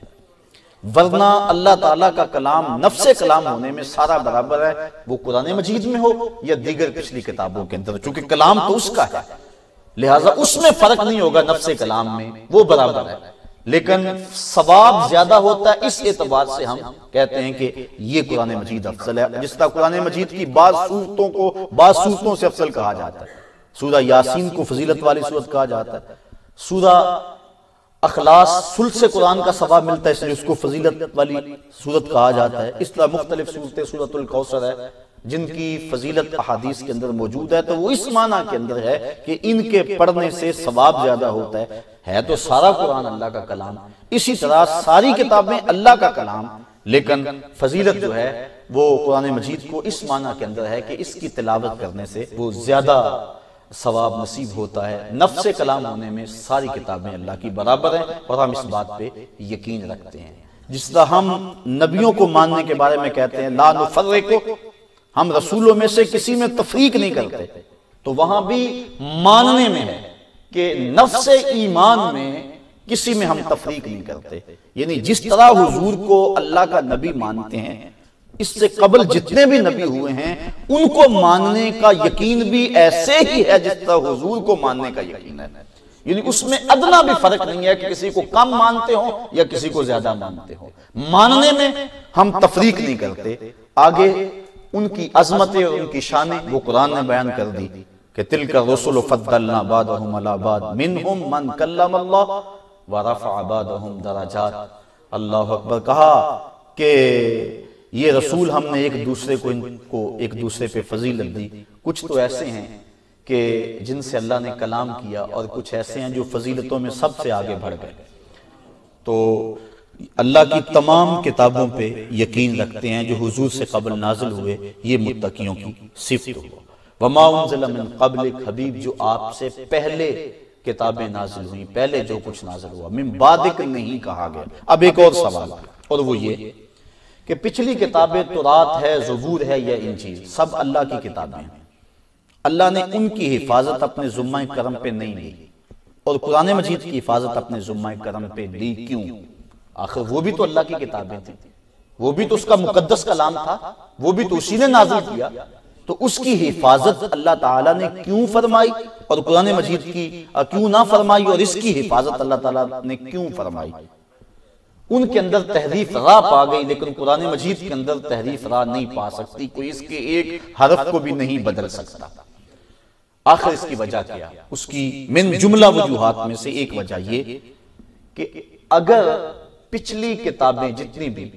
ورنہ اللہ تعالیٰ کا کلام نفس کلام ہونے میں سارا برابر ہے، وہ قرآن مجید میں ہو یا دیگر پچھلی کتابوں کے اندر، چونکہ کلام تو اس کا ہے لہٰذا اس میں فرق نہیں ہوگا. نفس کلام میں وہ برابر ہے، لیکن ثواب زیادہ ہوتا ہے. اس اعتبار سے ہم کہتے ہیں کہ یہ قرآن مجید افضل ہے. جس طرح قرآن مجید کی بعض صورتوں سے افضل کہا جاتا ہے. سورہ یاسین کو فضیلت والی سورت کہا جاتا ہے. سورہ اخلاص ثلث قرآن کا ثواب ملتا ہے اس لیے اس کو فضیلت والی سورت کہا جاتا ہے. اس طرح مختلف صورتیں، سورۃ الکوثر ہے جن کی فضیلت احادیث کے اندر موجود ہے، تو وہ اس معنی کے اندر ہے کہ ان کے پڑھنے سے ثواب زیادہ ہوتا ہے تو سارا قرآن اللہ کا کلام. اسی طرح ساری کتابیں اللہ کا کلام، لیکن فضیلت جو ہے وہ قرآن مجید کو اس معنی کے اندر ہے کہ اس کی تلاوت کرنے سے وہ زیادہ ثواب نصیب ہوتا ہے. نفس کلام ہونے میں ساری کتابیں اللہ کی برابر ہیں اور ہم اس بات پہ یقین رکھتے ہیں. جس طرح ہم نبیوں کو ماننے کے بارے میں کہتے ہیں لا نفرق، ہم رسولوں میں سے کسی میں تفریق نہیں کرتے، تو وہاں بھی ماننے میں ہے کہ نفس ایمان میں کسی میں ہم تفریق نہیں کرتے. یعنی جس طرح حضور کو اللہ کا نبی مانتے ہیں، اس سے قبل جتنے بھی نبی ہوئے ہیں ان کو ماننے کا یقین بھی ایسے ہی ہے جس طرح حضور کو ماننے کا یقین ہے. یعنی اس میں ادنا بھی فرق نہیں ہے کہ کسی کو کم مانتے ہوں یا کسی کو زیادہ مانتے ہوں. ماننے میں ہم تفریق نہیں کرتے. آگے ان کی عظمتیں اور ان کی شانیں وہ قرآن نے بیان کر دی کہ تلک الرسل فضلنا بعضهم على بعض منهم من کلم اللہ ورفع بعضهم درجات. اللہ اکبر. کہا کہ یہ رسول ہم نے ایک دوسرے پہ فضیلت دی. کچھ تو ایسے ہیں کہ جن سے اللہ نے کلام کیا اور کچھ ایسے ہیں جو فضیلتوں میں سب سے آگے بڑھ گئے. تو اللہ کی تمام کتابوں پہ یقین رکھتے ہیں جو حضور سے قبل نازل ہوئے، یہ متقیوں کی صفت ہو. وما انزل من قبلک، حبیب جو آپ سے پہلے کتابیں نازل ہوئیں، پہلے جو کچھ نازل ہوا، من بعدک نہیں کہا گیا. اب ایک اور سوال، اور وہ یہ کہ پچھلی کتابیں تورات ہے، زبور ہے یا انجیل، سب اللہ کی کتابیں ہیں. اللہ نے ان کی حفاظت اپنے ذمہ کرم پہ نہیں لی اور قرآن مجید کی حفاظت اپنے ذمہ کرم پہ لی. کیوں؟ آخر وہ بھی تو اللہ کی کتابیں تھیں، وہ بھی تو اس کا مقدس کلام تھا، وہ بھی تو اسی نے نازل کیا. تو اس کی حفاظت اللہ تعالیٰ نے کیوں فرمائی اور قرآن مجید کی کیوں نہ فرمائی، اور اس کی حفاظت اللہ تعالیٰ نے کیوں فرمائی؟ ان کے اندر تحریف راہ پا گئی، لیکن قرآن مجید کے اندر تحریف راہ نہیں پا سکتی. کوئی اس کے ایک حرف کو بھی نہیں بدل سکتا. آخر اس کی وجہ کیا؟ اس کی من جملہ وجوہات میں سے ایک وجہ یہ کہ اگر پچھلی کتابیں جتنی بھی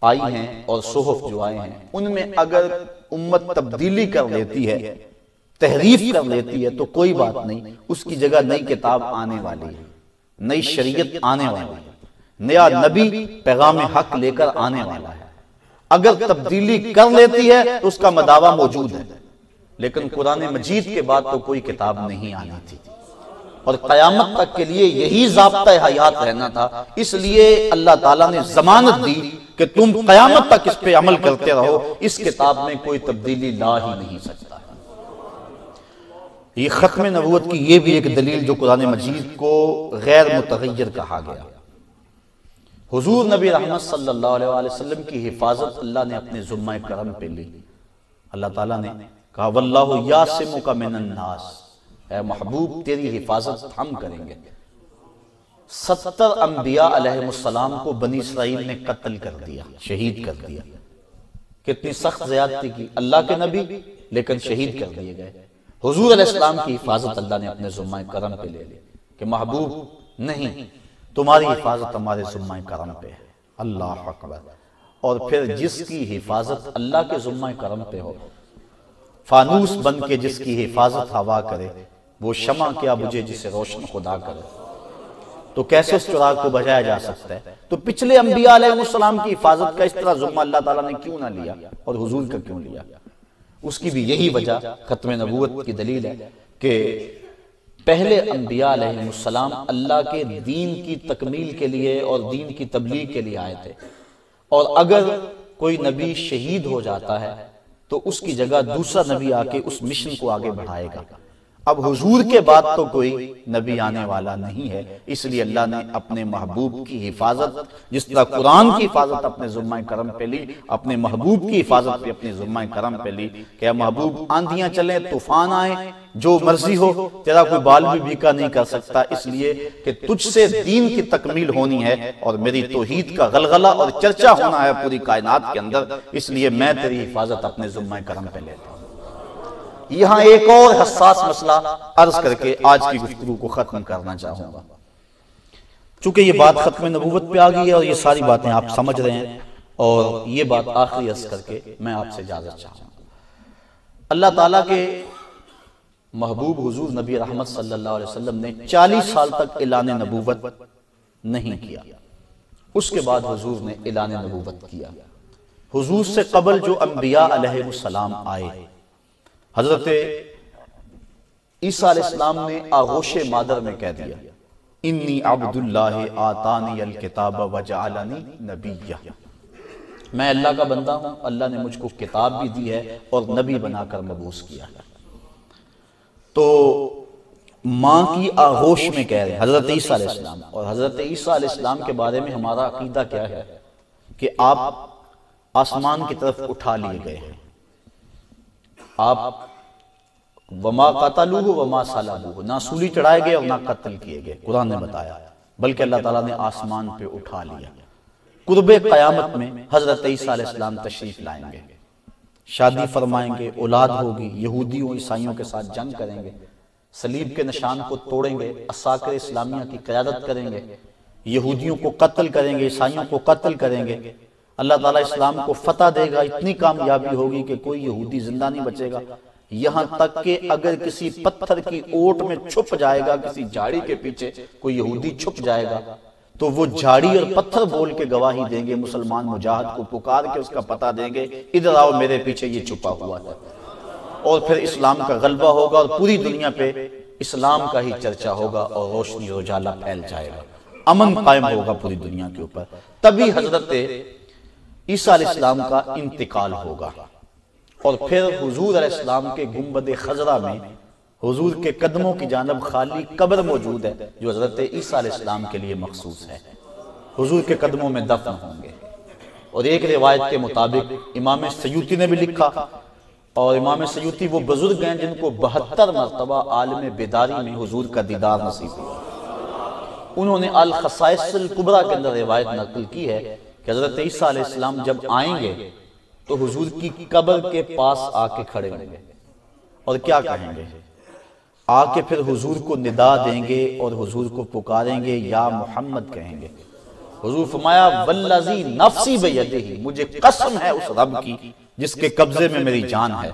آئی ہیں اور صحف جو آئے ہیں ان میں اگر امت تبدیلی کر لیتی ہے، تحریف کر لیتی ہے، تو کوئی بات نہیں، اس کی جگہ نئی کتاب آنے والی ہے، نئی شریعت آنے والی ہے، نیا نبی پیغام حق لے کر آنے والا ہے. اگر تبدیلی کر لیتی ہے تو اس کا مداوع موجود ہے، لیکن قرآن مجید کے بعد تو کوئی کتاب نہیں آنی تھی اور قیامت تک کے لیے یہی ضابطہ حیات رہنا تھا. اس لیے اللہ تعالیٰ نے ضمانت دی کہ تم قیامت تک اس پہ عمل کرتے رہو، اس کتاب میں کوئی تبدیلی لا ہی نہیں سکتا. یہ ختم نبوت کی یہ بھی ایک دلیل جو قرآن مجید کو غیر متغیر کہا گیا. حضور نبی رحمت صلی اللہ علیہ وسلم کی حفاظت اللہ نے اپنے ذمہ کرم پہ لی. اللہ تعالیٰ نے کہا واللہ یعصمک من الناس، اے محبوب تیری حفاظت ہم کریں گے. 70 انبیاء علیہ السلام کو بنی اسرائیل نے قتل کر دیا، شہید کر دیا. کتنی سخت زیادتی کی اللہ کے نبی، لیکن شہید کر دیے گئے. حضور علیہ السلام کی حفاظت اللہ نے اپنے ذمہ کرم پہ لے لی کہ محبوب نہیں، تمہاری حفاظت ہمارے ذمہ کرم پہ ہے. اللہ اکبر. اور پھر جس کی حفاظت اللہ کے ذمہ کرم پہ ہو، فانوس بن کے جس کی حفاظت ہوا کرے، وہ شمع کیا بجھے جسے روشن خدا کرے. تو کیسے اس چراغ کو بجھایا جا سکتا ہے؟ تو پچھلے انبیاء علیہ السلام کی حفاظت کا اس طرح ذمہ اللہ تعالیٰ نے کیوں نہ لیا اور حضور کا کیوں لیا؟ اس کی بھی یہی وجہ ختم نبوت کی دلیل ہے کہ پہلے انبیاء علیہ السلام اللہ کے دین کی تکمیل کے لیے اور دین کی تبلیغ کے لیے آئے تھے، اور اگر کوئی نبی شہید ہو جاتا ہے تو اس کی جگہ دوسرا نبی آ کے اس مشن کو آگے بڑھائے گا۔ اب حضور کے بعد تو کوئی نبی آنے والا نہیں ہے، اس لیے اللہ نے اپنے محبوب کی حفاظت، جس طرح قرآن کی حفاظت اپنے ذمہ کرم پہ لی، اپنے محبوب کی حفاظت بھی اپنے ذمہ کرم پہ لی کہ اے محبوب آندھیاں چلیں، طوفان آئیں، جو مرضی ہو، تیرا کوئی بال بھی بیکا نہیں کر سکتا، اس لیے کہ تجھ سے دین کی تکمیل ہونی ہے اور میری توحید کا غلغلہ اور چرچا ہونا ہے پوری کائنات کے اندر، اس لیے میں تیری حفاظت اپنے ذمہ کرم پہ لیتا ہوں۔ یہاں ایک اور حساس مسئلہ عرض کر کے آج کی گفتگو کو ختم کرنا چاہوں گا، چونکہ یہ بات ختم نبوت پہ آ گئی ہے اور یہ ساری باتیں آپ سمجھ رہے ہیں، اور یہ بات آخری عرض کر کے میں آپ سے اجازت چاہوں گا۔ اللہ تعالیٰ کے محبوب حضور نبی رحمت صلی اللہ علیہ وسلم نے 40 سال تک اعلان نبوت نہیں کیا، اس کے بعد حضور نے اعلان نبوت کیا۔ حضور سے قبل جو انبیاء علیہ السلام آئے، حضرت عیسیٰ علیہ السلام نے آغوش مادر میں کہہ دیا انی عبد اللہ آتانی الکتاب وجعلنی نبیہ، میں اللہ کا بندہ ہوں، اللہ نے مجھ کو کتاب بھی دی ہے اور نبی بنا کر مبعوث کیا ہے۔ تو ماں کی آغوش میں کہہ رہے ہیں حضرت عیسیٰ علیہ السلام، اور حضرت عیسیٰ علیہ السلام کے بارے میں ہمارا عقیدہ کیا ہے کہ آپ آسمان کی طرف اٹھا لیے گئے ہیں، آپ وما قتلوہ وما صلبوہ، نہ سولی چڑھائے گئے اور نہ قتل کیے گئے، قرآن نے بتایا، بلکہ اللہ تعالیٰ نے آسمان پہ اٹھا لیا۔ قرب قیامت میں حضرت عیسیٰ علیہ السلام تشریف لائیں گے، شادی فرمائیں گے، اولاد ہوگی، یہودیوں عیسائیوں کے ساتھ جنگ کریں گے، صلیب کے نشان کو توڑیں گے، عساکر اسلامیہ کی قیادت کریں گے، یہودیوں کو قتل کریں گے، عیسائیوں کو قتل کریں گے، اللہ تعالیٰ اسلام کو فتح دے گا، اتنی کامیابی ہوگی کہ کوئی یہودی زندہ نہیں بچے گا، یہاں تک کہ اگر کسی پتھر کی اوٹ میں چھپ جائے گا، کسی جھاڑی کے پیچھے کوئی یہودی چھپ جائے گا تو وہ جھاڑی اور پتھر بول کے گواہی دیں گے، مسلمان مجاہد کو پکار کے اس کا پتہ دیں گے، ادھر آؤ میرے پیچھے یہ چھپا ہوا ہے، اور پھر اسلام کا غلبہ ہوگا اور پوری دنیا پہ اسلام کا ہی چرچا ہوگا اور روشنی اور اجالا پھیل جائے گا، امن قائم ہوگا پوری دنیا کے اوپر۔ تبھی حضرت عیسیٰ علیہ السلام کا انتقال ہوگا، اور پھر حضور علیہ السلام کے گنبد خضرا میں حضور کے قدموں کی جانب خالی قبر موجود ہے جو حضرت عیسیٰ علیہ السلام کے لیے مخصوص ہے، حضور کے قدموں میں دفن ہوں گے۔ اور ایک روایت کے مطابق امام سیوطی نے بھی لکھا، اور امام سیوطی وہ بزرگ ہیں جن کو 72 مرتبہ عالم بیداری میں حضور کا دیدار نصیب ہوا، انہوں نے الخصائص الکبریٰ کے اندر روایت نقل کی ہے کہ حضرت عیسیٰ علیہ السلام جب آئیں گے تو حضور کی قبر کے پاس آ کے کھڑے ہوں گے، اور کیا کہیں گے؟ آ کے پھر حضور کو ندا دیں گے اور حضور کو پکاریں گے، یا محمد کہیں گے۔ حضور فرمایا والذی نفسی بیدہ، مجھے قسم ہے اس رب کی جس کے قبضے میں میری جان ہے،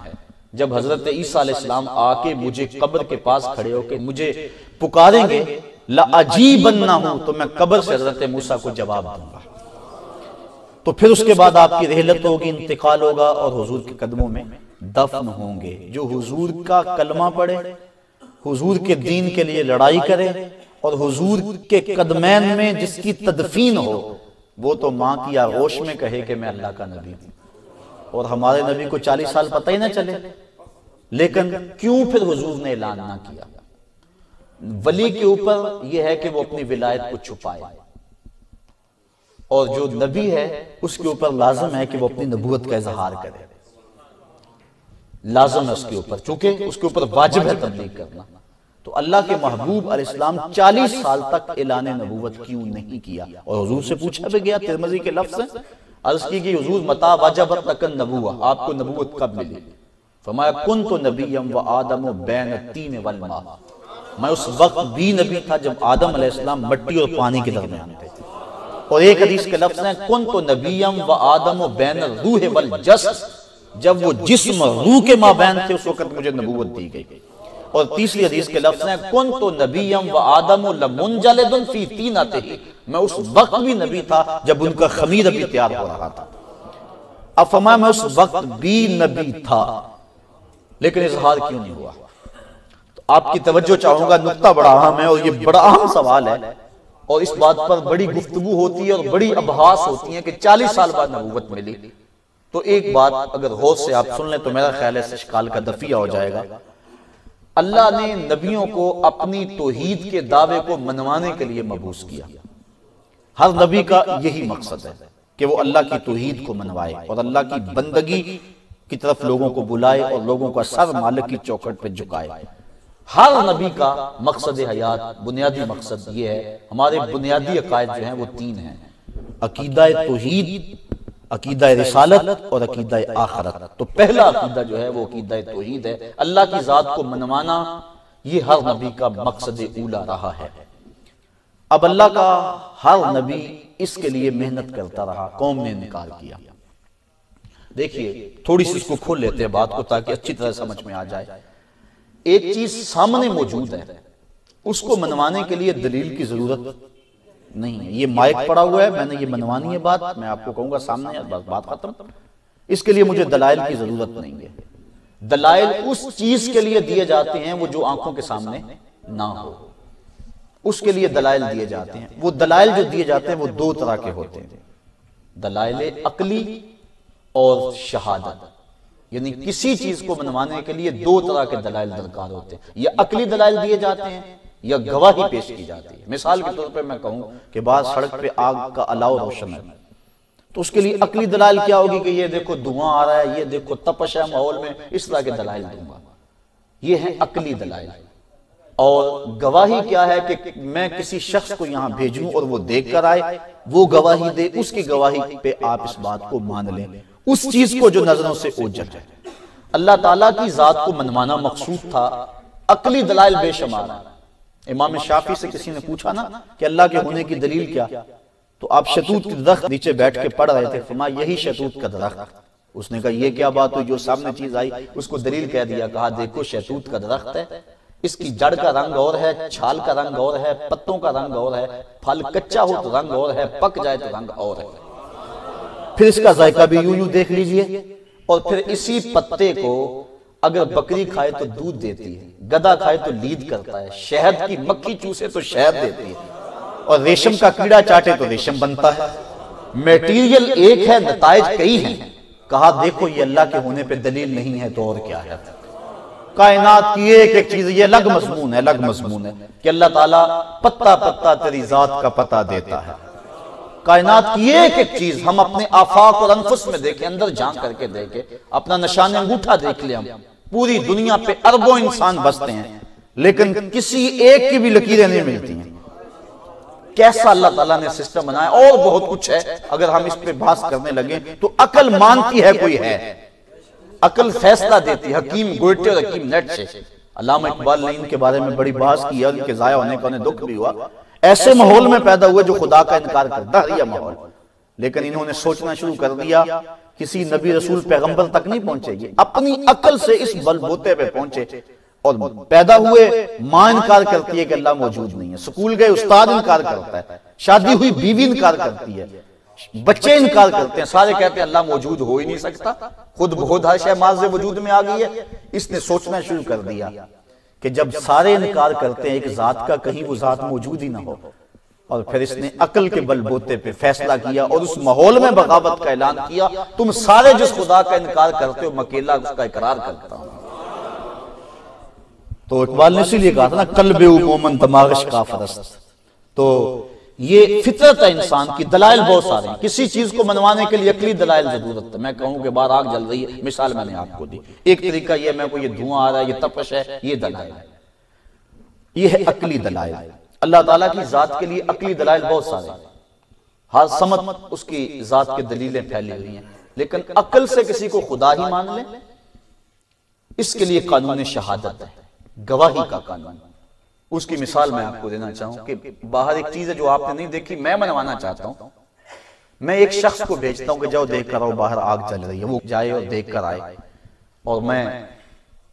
جب حضرت عیسیٰ علیہ السلام آ کے مجھے قبر کے پاس کھڑے ہو کے مجھے پکاریں گے، لَأَجِیبَنَّهُ، تو میں قبر سے حضرت موسیٰ کو جواب دوں گا۔ تو پھر اس کے بعد آپ کی رحلت ہوگی، انتقال ہوگا، اور حضور کے قدموں میں دفن ہوں گے۔ جو حضور کا کلمہ پڑھے، حضور کے دین کے لیے لڑائی کرے، اور حضور کے قدمین میں جس کی تدفین ہو، وہ تو ماں کی آغوش میں کہے کہ میں اللہ کا نبی ہوں، اور ہمارے نبی کو 40 سال پتہ ہی نہ چلے، لیکن کیوں پھر حضور نے اعلان نہ کیا؟ ولی کے اوپر یہ ہے کہ وہ اپنی ولایت کو چھپائے، اور جو نبی ہے اس کے اوپر لازم ہے کہ وہ اپنی نبوت کا اظہار کرے، لازم ہے اس کے اوپر، چونکہ اس کے اوپر واجب ہے تبلیغ کرنا۔ تو اللہ کے محبوب علیہ السلام 40 سال تک اعلان نبوت کیوں نہیں کیا؟ اور حضور سے پوچھا بھی گیا، ترمذی کے لفظ ہیں، عرض کی کہ حضور متا وجبت لک النبوہ، آپ کو نبوت کب ملی؟ فرمایا کنت نبیا وآدم بین الطین والماء، میں اس وقت بھی نبی تھا جب آدم علیہ السلام مٹی اور پانی کے درمیان تھے۔ اور ایک حدیث کے لفظ ہیں کنت نبیا وآدم بین الروح والجسد، جب وہ جسم روح کے مابین تھے اس وقت مجھے نبوت دی گئی۔ اور تیسری حدیث کے لفظ ہیں کنت نبیم و آدم لمنجلد فی طینتہ، میں اس وقت بھی نبی تھا جب ان کا خمیر ابھی تیار ہو رہا تھا۔ اب فرمایا میں اس وقت بھی نبی تھا لیکن اظہار کیوں نہیں ہوا؟ تو آپ کی توجہ چاہوں گا، نقطہ بڑا اہم ہے اور یہ بڑا اہم سوال ہے، اور اس بات پر بڑی گفتگو ہوتی ہے اور بڑی ابحاث ہوتی ہیں کہ 40 سال بعد نبوت ملی۔ تو ایک بات اگر غور سے آپ سن لیں تو میرا خیال ہے اس اشکال کا دفیہ ہو جائے گا۔ اللہ نے نبیوں کو اپنی توحید کے دعوے کو منوانے کے لیے مبعوث کیا۔ ہر نبی کا یہی مقصد ہے کہ وہ اللہ کی توحید کو منوائے اور اللہ کی بندگی کی طرف لوگوں کو بلائے اور لوگوں کا سر مالک کی چوکھٹ پہ جھکائے۔ ہر نبی کا مقصد حیات، بنیادی مقصد یہ ہے۔ ہمارے بنیادی عقائد جو ہیں وہ 3 ہیں: عقیدہ توحید، عقیدہ رسالت اور عقیدہ آخرت۔ تو پہلا عقیدہ جو ہے وہ عقیدہ توحید ہے۔ اللہ کی ذات کو منوانا یہ ہر نبی کا مقصد اولا رہا ہے۔ اب اللہ کا ہر نبی اس کے لیے محنت کرتا رہا، قوم نے انکار کیا۔ دیکھیے تھوڑی سی اس کو کھول لیتے ہیں بات کو تاکہ اچھی طرح سمجھ میں آ جائے۔ ایک چیز سامنے موجود ہے، اس کو منوانے کے لیے دلیل کی ضرورت نہیں ہے۔ یہ مائک پڑا ہوا ہے، میں نے یہ منوانی ہے بات، میں آپ کو کہوں گا سامنے بات ختم۔ اس کے لیے مجھے دلائل کی ضرورت نہیں ہے۔ دلائل اس چیز کے لیے دیے جاتے ہیں وہ جو آنکھوں کے سامنے نہ ہو، اس کے لیے دلائل دیے جاتے ہیں۔ وہ دلائل جو دیے جاتے ہیں وہ 2 طرح کے ہوتے ہیں: دلائل عقلی اور شہادت۔ یعنی کسی چیز کو منوانے کے لیے 2 طرح کے دلائل درکار ہوتے ہیں، یا عقلی دلائل دیے جاتے ہیں یا گواہی پیش کی جاتی ہے۔ مثال کے طور پہ میں کہوں کہ بعض سڑک پہ آگ کا الاؤ روشن ہے، تو اس کے لیے عقلی دلائل کیا ہوگی کہ یہ دیکھو دھواں آ رہا ہے، یہ دیکھو تپش ہے ماحول میں، اس طرح کے دلائل دوں گا، یہ ہیں عقلی دلائل۔ اور گواہی کیا ہے کہ میں کسی شخص کو یہاں بھیجوں اور وہ دیکھ کر آئے، وہ گواہی دے، اس کی گواہی پہ آپ اس بات کو مان لیں، اس چیز کو جو نظروں سے اوجھل ہے۔ اللہ تعالیٰ کی ذات کو منوانا مقصود تھا، عقلی دلائل بے شمار ہیں۔ امام شافعی سے کسی نے پوچھا نا کہ اللہ کے ہونے کی دلیل کیا، تو آپ شتوت کے درخت نیچے بیٹھ کے پڑھ رہے تھے، فرمایا یہی شتوت کا درخت۔ اس نے کہا یہ کیا بات ہوئی، جو سامنے چیز آئی اس کو دلیل کہہ دیا، کہا دیکھو شتوت کا درخت ہے، اس کی جڑ کا رنگ اور ہے، چھال کا رنگ اور ہے، پتوں کا رنگ اور ہے، پھل کچا ہو تو رنگ اور ہے، پک جائے تو رنگ اور ہے، پھر اس کا ذائقہ بھی یوں دیکھ لیجئے، اور پھر اسی پتے کو اگر بکری کھائے تو دودھ دیتی ہے، گدھا کھائے تو لید کرتا ہے، شہد کی مکھی چوسے تو شہد دیتی ہے، اور ریشم کا کیڑا چاٹے تو ریشم بنتا ہے۔ میٹیریل ایک ہے، نتائج کئی ہیں۔ کہا دیکھو یہ اللہ کے ہونے پہ دلیل نہیں ہے تو اور کیا ہے؟ کائنات کی ایک ایک چیز، یہ الگ مضمون ہے، الگ مضمون ہے کہ اللہ تعالیٰ پتا پتا تیری ذات کا پتہ دیتا ہے۔ کائنات کی ایک ایک چیز ہم اپنے آفاق اور انفس میں دیکھیں، اندر جھانک کر کے دیکھیں، اپنا نشان انگوٹھا دیکھ لیں، ہم پوری دنیا پہ اربوں انسان بستے ہیں لیکن کسی ایک کی بھی لکیریں نہیں ملتی ہیں۔ کیسا اللہ تعالیٰ نے سسٹم بنایا، اور بہت کچھ ہے، اگر ہم اس پہ بحث کرنے لگیں تو عقل مانتی ہے کوئی ہے، عقل فیصلہ دیتی ہے، حکیم گوئٹے اور حکیم نیٹ سے۔ علامہ اقبال نے ان کے بارے میں بڑی بحث کی ہے، ان کے ضائع ہونے کا انہیں دکھ بھی ہوا، ایسے ماحول میں پیدا ہوئے جو خدا کا انکار کرتا ہے، یہ ماحول، لیکن انہوں نے سوچنا شروع کر دیا کسی نبی رسول پیغمبر تک نہیں پہنچے گی، اپنی عقل سے اس بل بوتے پہ پہنچے، اور پیدا ہوئے ماں انکار کرتی ہے کہ اللہ موجود نہیں ہے، سکول گئے استاد انکار کرتا ہے، شادی ہوئی بیوی انکار کرتی ہے، بچے انکار کرتے ہیں، سارے کہتے ہیں اللہ موجود ہو ہی نہیں سکتا، خود بہت ہر شے ماض وجود میں آ گئی ہے۔ اس نے سوچنا شروع کر دیا کہ جب سارے انکار کرتے ہیں ایک ذات کا، کہیں وہ ذات موجود ہی نہ ہو، اور پھر اس نے عقل کے بل بوتے پہ فیصلہ کیا اور اس ماحول میں بغاوت کا اعلان کیا، تم سارے جس خدا کا انکار کرتے ہو میں اکیلا اس کا اقرار کرتا ہوں۔ تو اقبال نے اسی لیے کہا تھا نا قلب مومن دماغش کافرست۔ تو یہ فطرت ہے انسان کی، دلائل بہت سارے ہیں، کسی چیز کو منوانے کے لیے عقلی دلائل ضرورت ہے۔ میں کہوں کہ باہر آگ جل رہی ہے، مثال میں نے آپ کو دی، ایک طریقہ یہ میں کو یہ دھواں آ رہا ہے، یہ تپش ہے، یہ دلائل ہے، یہ ہے عقلی دلائل۔ اللہ تعالیٰ کی ذات کے لیے عقلی دلائل بہت سارے ہیں، ہر سمت اس کی ذات کے دلیلیں پھیلی ہوئی ہیں، لیکن عقل سے کسی کو خدا ہی مان لیں، اس کے لیے قانون شہادت ہے، گواہی کا قانون۔ اس کی مثال میں آپ کو دینا چاہوں کہ باہر ایک چیز ہے جو آپ نے نہیں دیکھی، میں منوانا چاہتا ہوں۔ میں ایک شخص کو بھیجتا ہوں کہ جاؤ دیکھ کر آؤ باہر آگ جل رہی ہے، وہ جائے اور دیکھ کر آئے، اور میں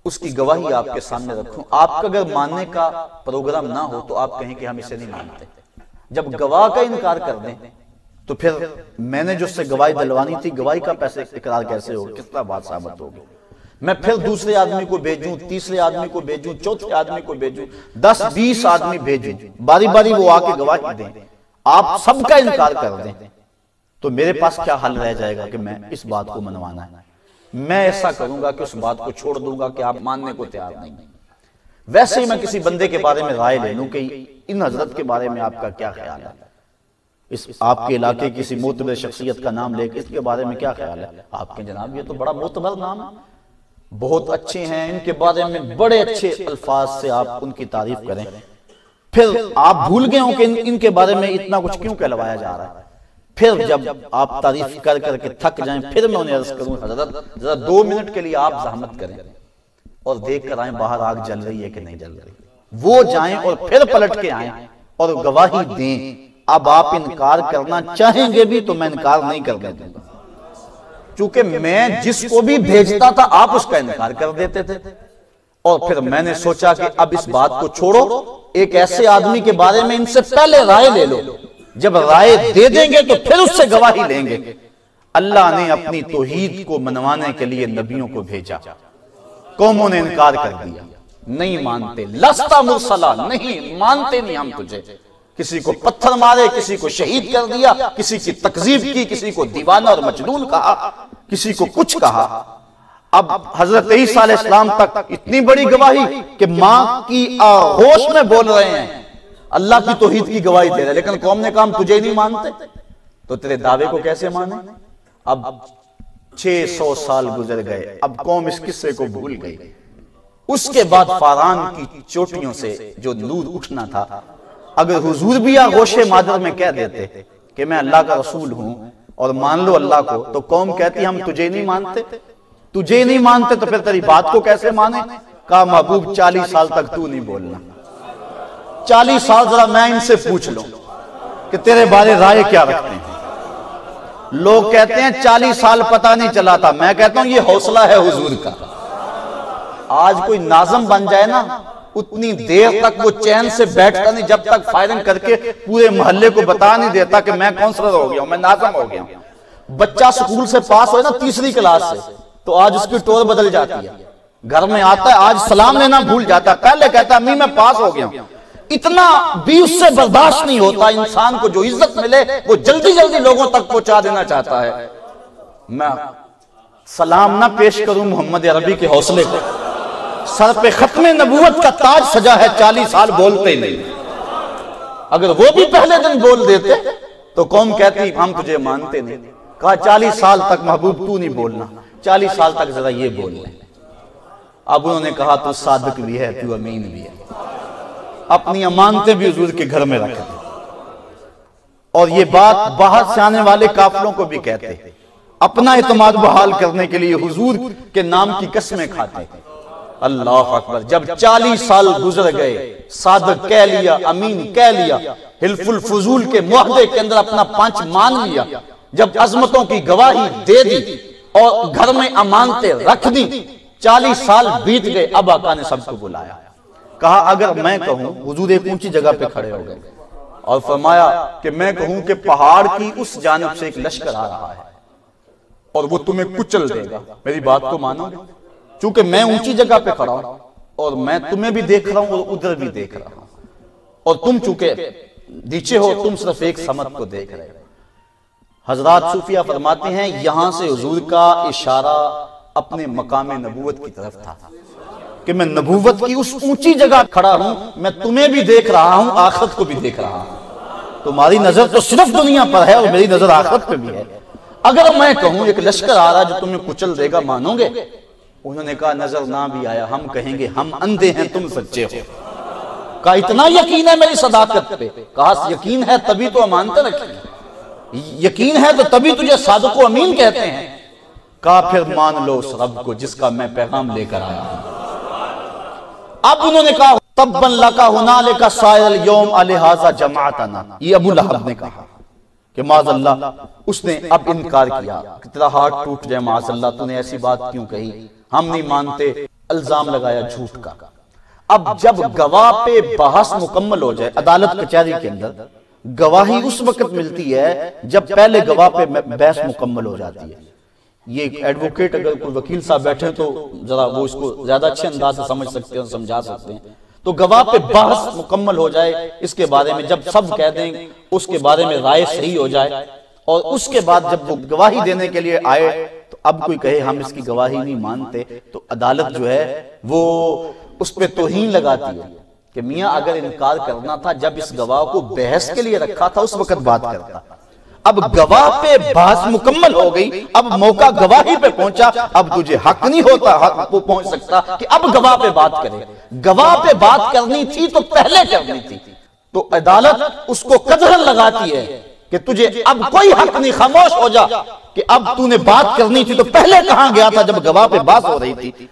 اس کی گواہی آپ کے سامنے رکھوں، آپ کا اگر ماننے کا پروگرام نہ ہو تو آپ کہیں کہ ہم اسے نہیں مانتے۔ جب گواہ کا انکار کر دیں تو پھر میں نے جو اس سے گواہی دلوانی تھی، گواہی کا پیسے اقرار کیسے ہوگا، کس طرح بات ثابت ہوگی؟ میں پھر دوسرے آدمی کو بھیجوں، تیسرے آدمی کو بھیجوں، چوتھے آدمی کو بھیجوں، 10-20 آدمی بھیجوں، باری باری وہ آ کے گواہی دیں، آپ سب کا انکار کر دیں، تو میرے پاس کیا حل رہ جائے گا کہ میں اس بات کو منوانا ہے؟ میں ایسا کروں گا کہ اس بات کو چھوڑ دوں گا کہ آپ ماننے کو تیار نہیں۔ ویسے ہی میں کسی بندے کے بارے میں رائے لے لوں کہ ان حضرت کے بارے میں آپ کا کیا خیال ہے، اس آپ کے علاقے کسی معتبر شخصیت کا نام لے کے اس کے بارے میں کیا خیال ہے؟ آپ کے جناب یہ تو بڑا معتبر نام ہے، بہت اچھے ہیں، ان کے بارے میں بڑے اچھے الفاظ سے آپ ان کی تعریف کریں، پھر آپ بھول گئے ہوں کہ ان کے بارے میں اتنا کچھ کیوں کہلوایا جا رہا ہے۔ پھر جب آپ تعریف کر کر کے تھک جائیں، پھر میں انہیں عرض کروں حضرت ذرا 2 منٹ کے لیے آپ زحمت کریں اور دیکھ کر آئیں باہر آگ جل رہی ہے کہ نہیں جل رہی۔ وہ جائیں اور پھر پلٹ کے آئیں اور گواہی دیں۔ اب آپ انکار کرنا چاہیں گے بھی تو میں انکار نہیں کرنے دوں گا، چونکہ میں جس کو بھی بھیجتا تھا آپ اس کا انکار کر دیتے تھے۔ اور پھر میں نے سوچا کہ اب اس بات کو چھوڑو، ایک ایسے آدمی کے بارے میں ان سے پہلے رائے لے لو، جب رائے دے دیں گے تو پھر اس سے گواہی لیں گے۔ اللہ نے اپنی توحید کو منوانے کے لیے نبیوں کو بھیجا، قوموں نے انکار کر دیا، نہیں مانتے، لستا مرسلا، نہیں مانتے، نہیں ہم تجھے۔ کسی کو پتھر مارے، کسی کو شہید کر دیا، کسی کی تکذیب کی، کسی کو دیوانہ اور مجنون کہا، کسی کو کچھ کہا۔ اب حضرت عیسیٰ علیہ السلام تک اتنی بڑی گواہی کہ ماں کی آغوش میں بول رہے ہیں، اللہ کی توحید کی گواہی دے رہے، لیکن قوم نے کہا ہم تجھے نہیں مانتے، تو تیرے دعوے کو کیسے مانے؟ اب 600 سال گزر گئے، اب قوم اس قصے کو بھول گئی۔ اس کے بعد فاران کی چوٹیوں سے جو نور اٹھنا تھا، اگر حضور بھی آغوش مادر میں کہہ دیتے کہ میں اللہ کا رسول ہوں اور مان لو اللہ کو، تو قوم کہتی ہم تجھے نہیں مانتے، تجھے نہیں مانتے تو پھر تیری بات کو کیسے مانے؟ کہا محبوب 40 سال تک تو نہیں بولنا، 40 سال ذرا میں ان سے پوچھ لوں کہ تیرے بارے رائے کیا رکھتے ہیں۔ لوگ کہتے ہیں 40 سال پتہ نہیں چلا تھا، میں کہتا ہوں یہ حوصلہ ہے حضور کا۔ آج کوئی ناظم بن جائے نا، اتنی دیر تک وہ چین سے بیٹھتا نہیں جب تک فائرنگ کر کے پورے محلے کو بتا نہیں دیتا کہ میں کونسلر ہو گیا ہوں، میں ناظم ہو گیا ہوں۔ بچہ سکول سے پاس ہوئے نا 3ری کلاس سے، تو آج اس کی ٹور بدل جاتی ہے، گھر میں آتا ہے آج سلام لینا بھول جاتا ہے، پہلے کہتا ہے امی میں پاس ہو گیا ہوں۔ اتنا بھی اس سے برداشت نہیں ہوتا، انسان کو جو عزت ملے وہ جلدی جلدی لوگوں تک پہنچا دینا چاہتا ہے۔ میں سلام نہ پیش کروں محمد عربی کے حوصلے کو، سر پہ ختم نبوت کا تاج سجا ہے، 40 سال بولتے ہی نہیں۔ اگر وہ بھی پہلے دن بول دیتے تو قوم کہتی ہم تجھے مانتے نہیں۔ کہا 40 سال تک محبوب تو نہیں بولنا، 40 سال تک ذرا یہ بول لیں۔ اب انہوں نے کہا تو صادق بھی ہے، تو امین بھی ہے، اپنی امانتیں بھی حضور کے گھر میں رکھ دیں۔ اور یہ بات باہر سے آنے والے قافلوں کو بھی کہتے، اپنا اعتماد بحال کرنے کے لیے حضور کے نام کی قسمیں کھاتے۔ اللہ اکبر، جب 40 سال گزر گئے، صادق کہہ لیا، امین کہہ لیا، حلف الفضول کے معاہدے کے اندر اپنا پانچ مان لیا، جب عظمتوں کی گواہی دے دی اور گھر میں امانتیں رکھ دی، 40 سال بیت گئے، اب آقا نے سب کو بلایا۔ کہا اگر میں کہوں، حضور ایک اونچی جگہ پہ کھڑے ہو گئے اور فرمایا کہ میں کہوں کہ پہاڑ کی اس جانب سے ایک لشکر آ رہا ہے اور وہ تمہیں کچل دے گا، میری بات کو مانو گے؟ چونکہ میں اونچی جگہ پہ کھڑا ہوں اور میں تمہیں بھی دیکھ رہا ہوں اور ادھر بھی دیکھ رہا ہوں، اور تم چونکہ نیچے ہو، تم صرف ایک سمت کو دیکھ رہے ہو۔ حضرات صوفیہ فرماتے ہیں یہاں سے حضور کا اشارہ اپنے مقام نبوت کی طرف تھا کہ میں نبوت کی اس اونچی جگہ کھڑا ہوں، میں تمہیں بھی دیکھ رہا ہوں، آخرت کو بھی دیکھ رہا ہوں۔ تمہاری نظر تو صرف دنیا پر ہے اور میری نظر آخرت پہ بھی ہے۔ اگر میں کہوں ایک لشکر آ رہا جو تمہیں کچل دے گا، مانو گے؟ انہوں نے کہا نظر نہ بھی آیا ہم کہیں گے ہم اندھے ہیں، تم سچے ہو۔ کہا اتنا یقین ہے میری صداقت پہ؟ کہا یقین ہے تبھی تو امانتیں رکھی، یقین ہے تو تبھی تجھے صادق و امین کہتے ہیں۔ کہا پھر مان لو اس رب کو جس کا میں پیغام لے کر آیا ہوں۔ اب انہوں نے کہا تبا لکا ہنالک سائر اليوم لہذا جمعتنا، یہ ابو لہب نے کہا کہ معاذ اللہ، اس نے اب انکار کیا کہ تیرا ہاتھ ٹوٹ جائے، معاذ اللہ تو نے ایسی بات کیوں کہی، ہم نہیں مانتے، الزام لگایا جھوٹ کا۔ اب جب گواہ پہ بحث مکمل ہو جائے عدالت کچہری کے اندر، گواہی اس وقت ملتی ہے جب پہلے گواہ پہ بحث مکمل ہو جاتی ہے۔ یہ ایڈوکیٹ اگر کوئی وکیل صاحب بیٹھے تو ذرا وہ اس کو زیادہ اچھے انداز سے سمجھ سکتے ہیں، سمجھا سکتے ہیں۔ تو گواہ پہ بحث مکمل ہو جائے اس کے بارے میں، جب سب کہہ دیں اس کے بارے میں رائے صحیح ہو جائے، اور اس کے بعد جب وہ گواہی دینے کے لیے آئے تو اب کوئی کہے ہم اس کی گواہی نہیں مانتے، تو عدالت جو ہے وہ اس پہ توہین لگاتی ہے کہ میاں اگر انکار کرنا تھا جب اس گواہ کو بحث کے لیے رکھا تھا اس وقت بات کرتا۔ اب گواہ پہ بحث مکمل ہو گئی، اب موقع گواہی پہ پہنچا، اب تجھے حق نہیں ہوتا، حق وہ پہنچ سکتا کہ اب گواہ پہ بات کرے۔ گواہ پہ بات کرنی تھی تو پہلے کرنی تھی، تو عدالت اس کو قدرن لگاتی ہے کہ تجھے اب کوئی حق نہیں، خاموش ہو جا، کہ اب تو نے بات کرنی تھی تو پہلے کہاں گیا تھا جب گواہ پہ بحث ہو رہی تھی۔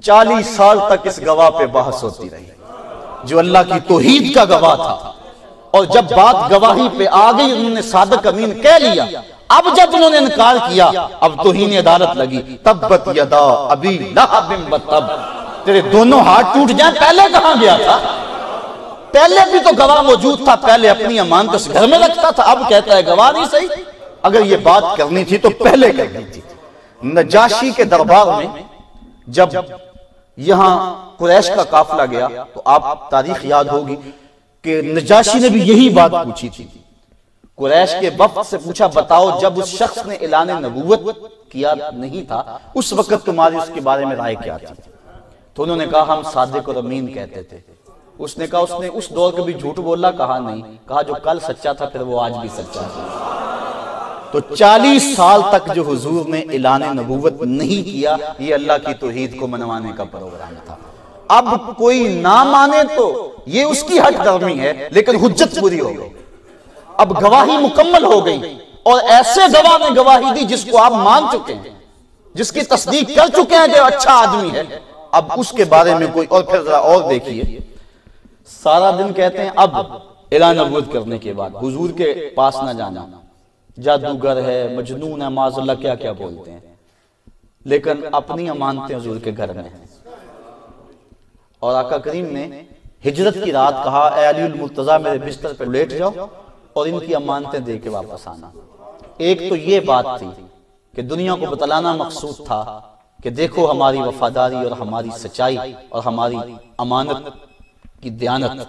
40 سال تک اس گواہ پہ بحث ہوتی رہی جو اللہ کی توحید کا گواہ تھا، اور جب بات گواہی پہ آ گئی انہوں نے صادق امین کہہ لیا، اب جب انہوں نے انکار کیا اب توہین عدالت لگی۔ تبت یدا ابی لہب وتب، تیرے دونوں ہاتھ ٹوٹ جائیں، پہلے کہاں گیا تھا؟ پہلے بھی تو گواہ موجود تھا، پہلے اپنی امانت اس گھر میں رکھتا تھا، اب کہتا ہے گواہ نہیں صحیح۔ اگر یہ بات کرنی تھی تو پہلے کرنی تھی۔ نجاشی کے دربار میں جب یہاں قریش کا قافلہ گیا تو آپ تاریخ یاد ہوگی کہ نجاشی نے بھی یہی بات پوچھی تھی۔ قریش کے وفد سے پوچھا بتاؤ جب اس شخص نے اعلان نبوت کیا نہیں تھا اس وقت تمہاری اس کے بارے میں رائے کیا تھی؟ تو انہوں نے کہا ہم صادق اور امین کہتے تھے۔ اس نے کہا اس نے اس دور کے بھی جھوٹ بولا؟ کہا نہیں، کہا جو کل سچا تھا پھر وہ آج بھی سچا ہے۔ تو 40 سال تک جو حضور نے اعلان نبوت نہیں کیا یہ اللہ کی توحید کو منوانے کا پروگرام تھا۔ اب کوئی نہ مانے تو یہ اس کی حق درمی ہے، لیکن حجت پوری ہو گئی، اب گواہی مکمل ہو گئی، اور ایسے گواہ نے گواہی دی جس کو آپ مان چکے ہیں، جس کی تصدیق کر چکے ہیں کہ اچھا آدمی ہے۔ اب اس کے بارے میں کوئی اور پھر ذرا اور دیکھیے، سارا دن کہتے ہیں اب اعلان نبوت کرنے کے بعد حضور کے پاس نہ جانا، جادوگر ہے، مجنون ہے، معاذ اللہ کیا کیا بولتے ہیں، لیکن اپنی امانتیں حضور کے گھر میں ہیں۔ اور آقا کریم نے ہجرت کی رات کہا اے علی المرتضیٰ میرے بستر پر لیٹ جاؤ اور ان کی امانتیں دے کے واپس آنا۔ ایک تو یہ بات تھی کہ دنیا کو بتلانا مقصود تھا کہ دیکھو ہماری وفاداری اور ہماری سچائی اور ہماری امانت کی دیانت،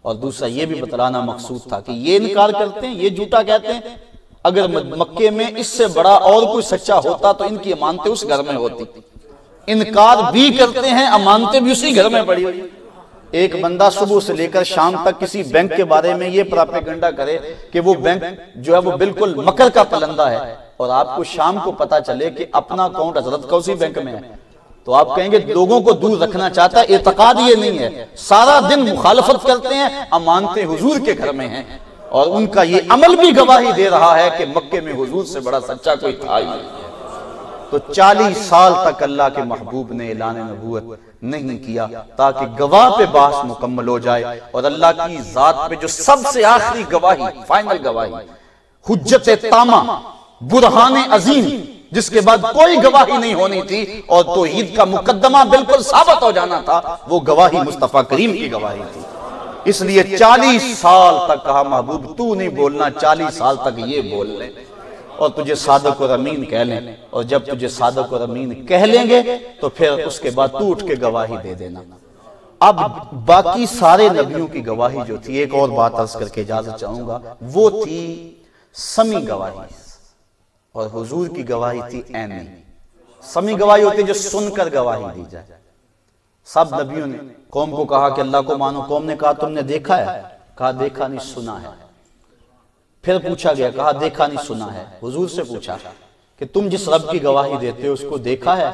اور دوسرا یہ بھی بتلانا مقصود تھا کہ یہ انکار کرتے ہیں، یہ جھوٹا کہتے ہیں، اگر مکے میں اس سے بڑا اور کوئی سچا ہوتا تو ان کی امانتیں اس گھر میں ہوتی۔ انکار بھی کرتے ہیں، امانتیں بھی اسی گھر میں پڑی ہوئی۔ ایک بندہ صبح سے لے کر شام تک کسی بینک کے بارے میں یہ پراپیگنڈا کرے کہ وہ بینک جو ہے وہ بالکل مکر کا پلندہ ہے، اور آپ کو شام کو پتا چلے کہ اپنا اکاؤنٹ حضرت کا اسی بینک میں ہے، تو آپ کہیں گے لوگوں کو دور رکھنا چاہتا ہے۔ اعتقاد یہ نہیں ہے، سارا دن مخالفت کرتے ہیں، امانتیں حضور کے گھر میں ہیں، اور ان کا یہ عمل بھی گواہی دے رہا ہے کہ مکے میں حضور سے بڑا سچا کوئی تھا ہی نہیں۔ تو 40 سال تک اللہ کے محبوب نے اعلان نبوت نہیں کیا تاکہ گواہ پہ بحث مکمل ہو جائے، اور اللہ کی ذات پہ جو سب سے آخری گواہی، فائنل گواہی، حجت تامہ، برہان عظیم، جس کے بعد کوئی گواہی نہیں ہونی تھی اور توحید کا مقدمہ بالکل ثابت ہو جانا تھا، وہ گواہی مصطفیٰ کریم کی گواہی تھی۔ اس لیے 40 سال تک کہا محبوب تو نہیں بولنا، 40 سال تک یہ بول لیں اور تجھے صادق اور امین کہہ لیں، اور جب تجھے صادق اور امین کہہ لیں گے تو پھر اس کے بعد تو اٹھ کے گواہی دے دینا۔ اب باقی سارے نبیوں کی گواہی جو تھی، ایک اور بات عرض کر کے اجازت چاہوں گا، وہ تھی سمی گواہی، اور حضور کی گواہی تھی عینی۔ سمی گواہی ہوتی ہے جو سن کر گواہی دی جائے۔ سب نبیوں نے قوم کو کہا کہ اللہ کو مانو، قوم نے کہا تم نے دیکھا ہے؟ کہا دیکھا نہیں سنا ہے۔ پھر پوچھا گیا، کہا دیکھا نہیں سنا ہے۔ حضور سے پوچھا کہ تم جس رب کی گواہی دیتے ہو اس کو دیکھا ہے؟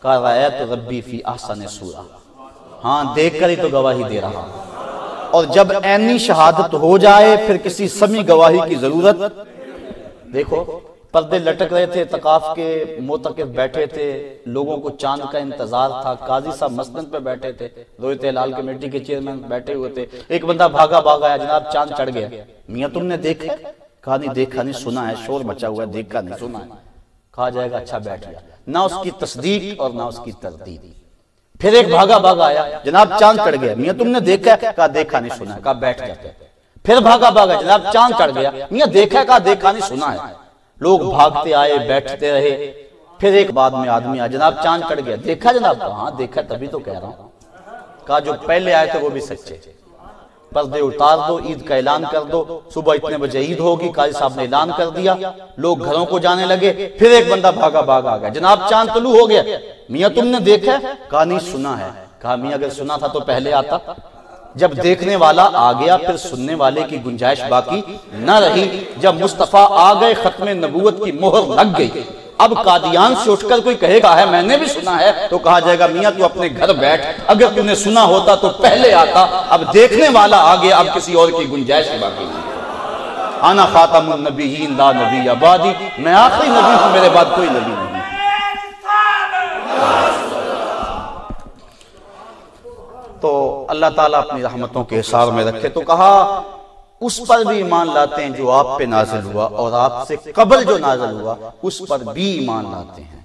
کہا رأیت ربی فی احسن صورہ، ہاں دیکھ کر ہی تو گواہی دے رہا۔ اور جب عینی شہادت ہو جائے پھر کسی سمی گواہی کی ضرورت۔ دیکھو پردے لٹک رہے تھے، اعتکاف کے معتکف بیٹھے تھے، لوگوں کو چاند کا انتظار تھا، قاضی صاحب مسند پہ بیٹھے تھے، رویت ہلال کمیٹی کے چیئرمین بیٹھے ہوئے تھے، ایک بندہ بھاگا آیا، جناب چاند چڑھ گیا۔ میاں تم نے دیکھا؟ کہا نہیں دیکھا نہیں سنا ہے، شور مچا ہوا ہے، دیکھا نہیں سنا ہے۔ کہا جائے گا اچھا بیٹھ گیا، نہ اس کی تصدیق اور نہ اس کی تردید۔ پھر ایک بھاگا بھاگا آیا، جناب چاند چڑھ گیا، میاں تم نے دیکھا ہے؟ کہا دیکھا نہیں سنا ہے، کہا بیٹھ جاتے ہیں۔ پھر بھاگا بھاگا، جناب چاند چڑھ گیا، میاں دیکھا ہے؟ کہا دیکھا نہیں سنا ہے۔ لوگ بھاگتے آئے، بیٹھتے رہے۔ پھر ایک بعد میں آدمی آیا، جناب چاند چڑھ گیا، دیکھا جناب؟ کہا ہاں دیکھا، تبھی تو کہہ رہا ہوں۔ کہا جو پہلے آئے تھے وہ بھی سچے، پردے اتار دو، عید کا اعلان کر دو، صبح اتنے بجے عید ہوگی، قاضی صاحب نے اعلان کر دیا، لوگ گھروں کو جانے لگے۔ پھر ایک بندہ بھاگا بھاگا آ گیا، جناب چاند طلوع ہو گیا، میاں تم نے دیکھا ہے؟ کہا نہیں سنا ہے۔ کہا میاں اگر سنا تھا تو پہلے آتا۔ جب دیکھنے والا آ گیا پھر سننے والے کی گنجائش باقی نہ رہی۔ جب مصطفیٰ آ گئے ختم نبوت کی مہر لگ گئی۔ اب قادیان سے اٹھ کر کوئی کہے گا ہے میں نے بھی سنا ہے، تو کہا جائے گا میاں تو اپنے گھر بیٹھ، اگر تُو نے سنا ہوتا تو پہلے آتا۔ اب دیکھنے والا آ گیا، اب کسی اور کی گنجائش باقی نہیں۔ انا خاتم النبیین لا نبی بعدی، میں آخری نبی ہوں، میرے بعد کوئی نبی نہیں۔ تو اللہ تعالیٰ اپنی رحمتوں کے حصار میں رکھے۔ تو کہا اس پر بھی ایمان لاتے ہیں جو آپ پہ نازل ہوا، اور آپ سے قبل جو نازل ہوا اس پر بھی ایمان لاتے ہیں۔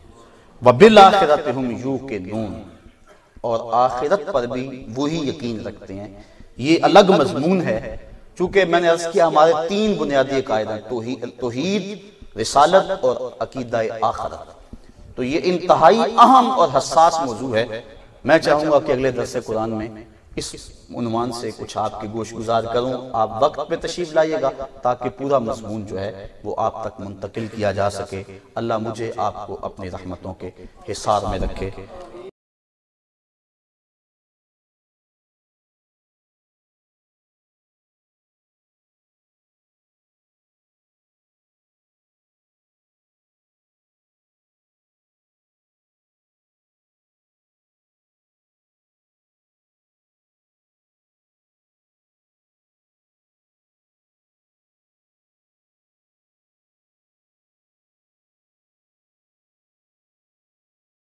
وَبِالْآخِرَةِ هُمْ يُوقِنُونَ، اور آخرت پر بھی وہی یقین رکھتے ہیں۔ یہ الگ مضمون ہے، چونکہ میں نے عرض کیا ہمارے تین بنیادی عقائد ہیں، توحید، رسالت اور عقیدہ آخرت۔ تو یہ انتہائی اہم اور حساس موضوع ہے۔ میں چاہوں گا کہ اگلے درس قرآن میں اس عنوان سے کچھ آپ کی گوش گزار کروں، آپ وقت پہ تشریف لائیے گا تاکہ پورا مضمون جو ہے وہ آپ تک منتقل کیا جا سکے۔ اللہ مجھے آپ کو اپنی رحمتوں کے حصار میں رکھے۔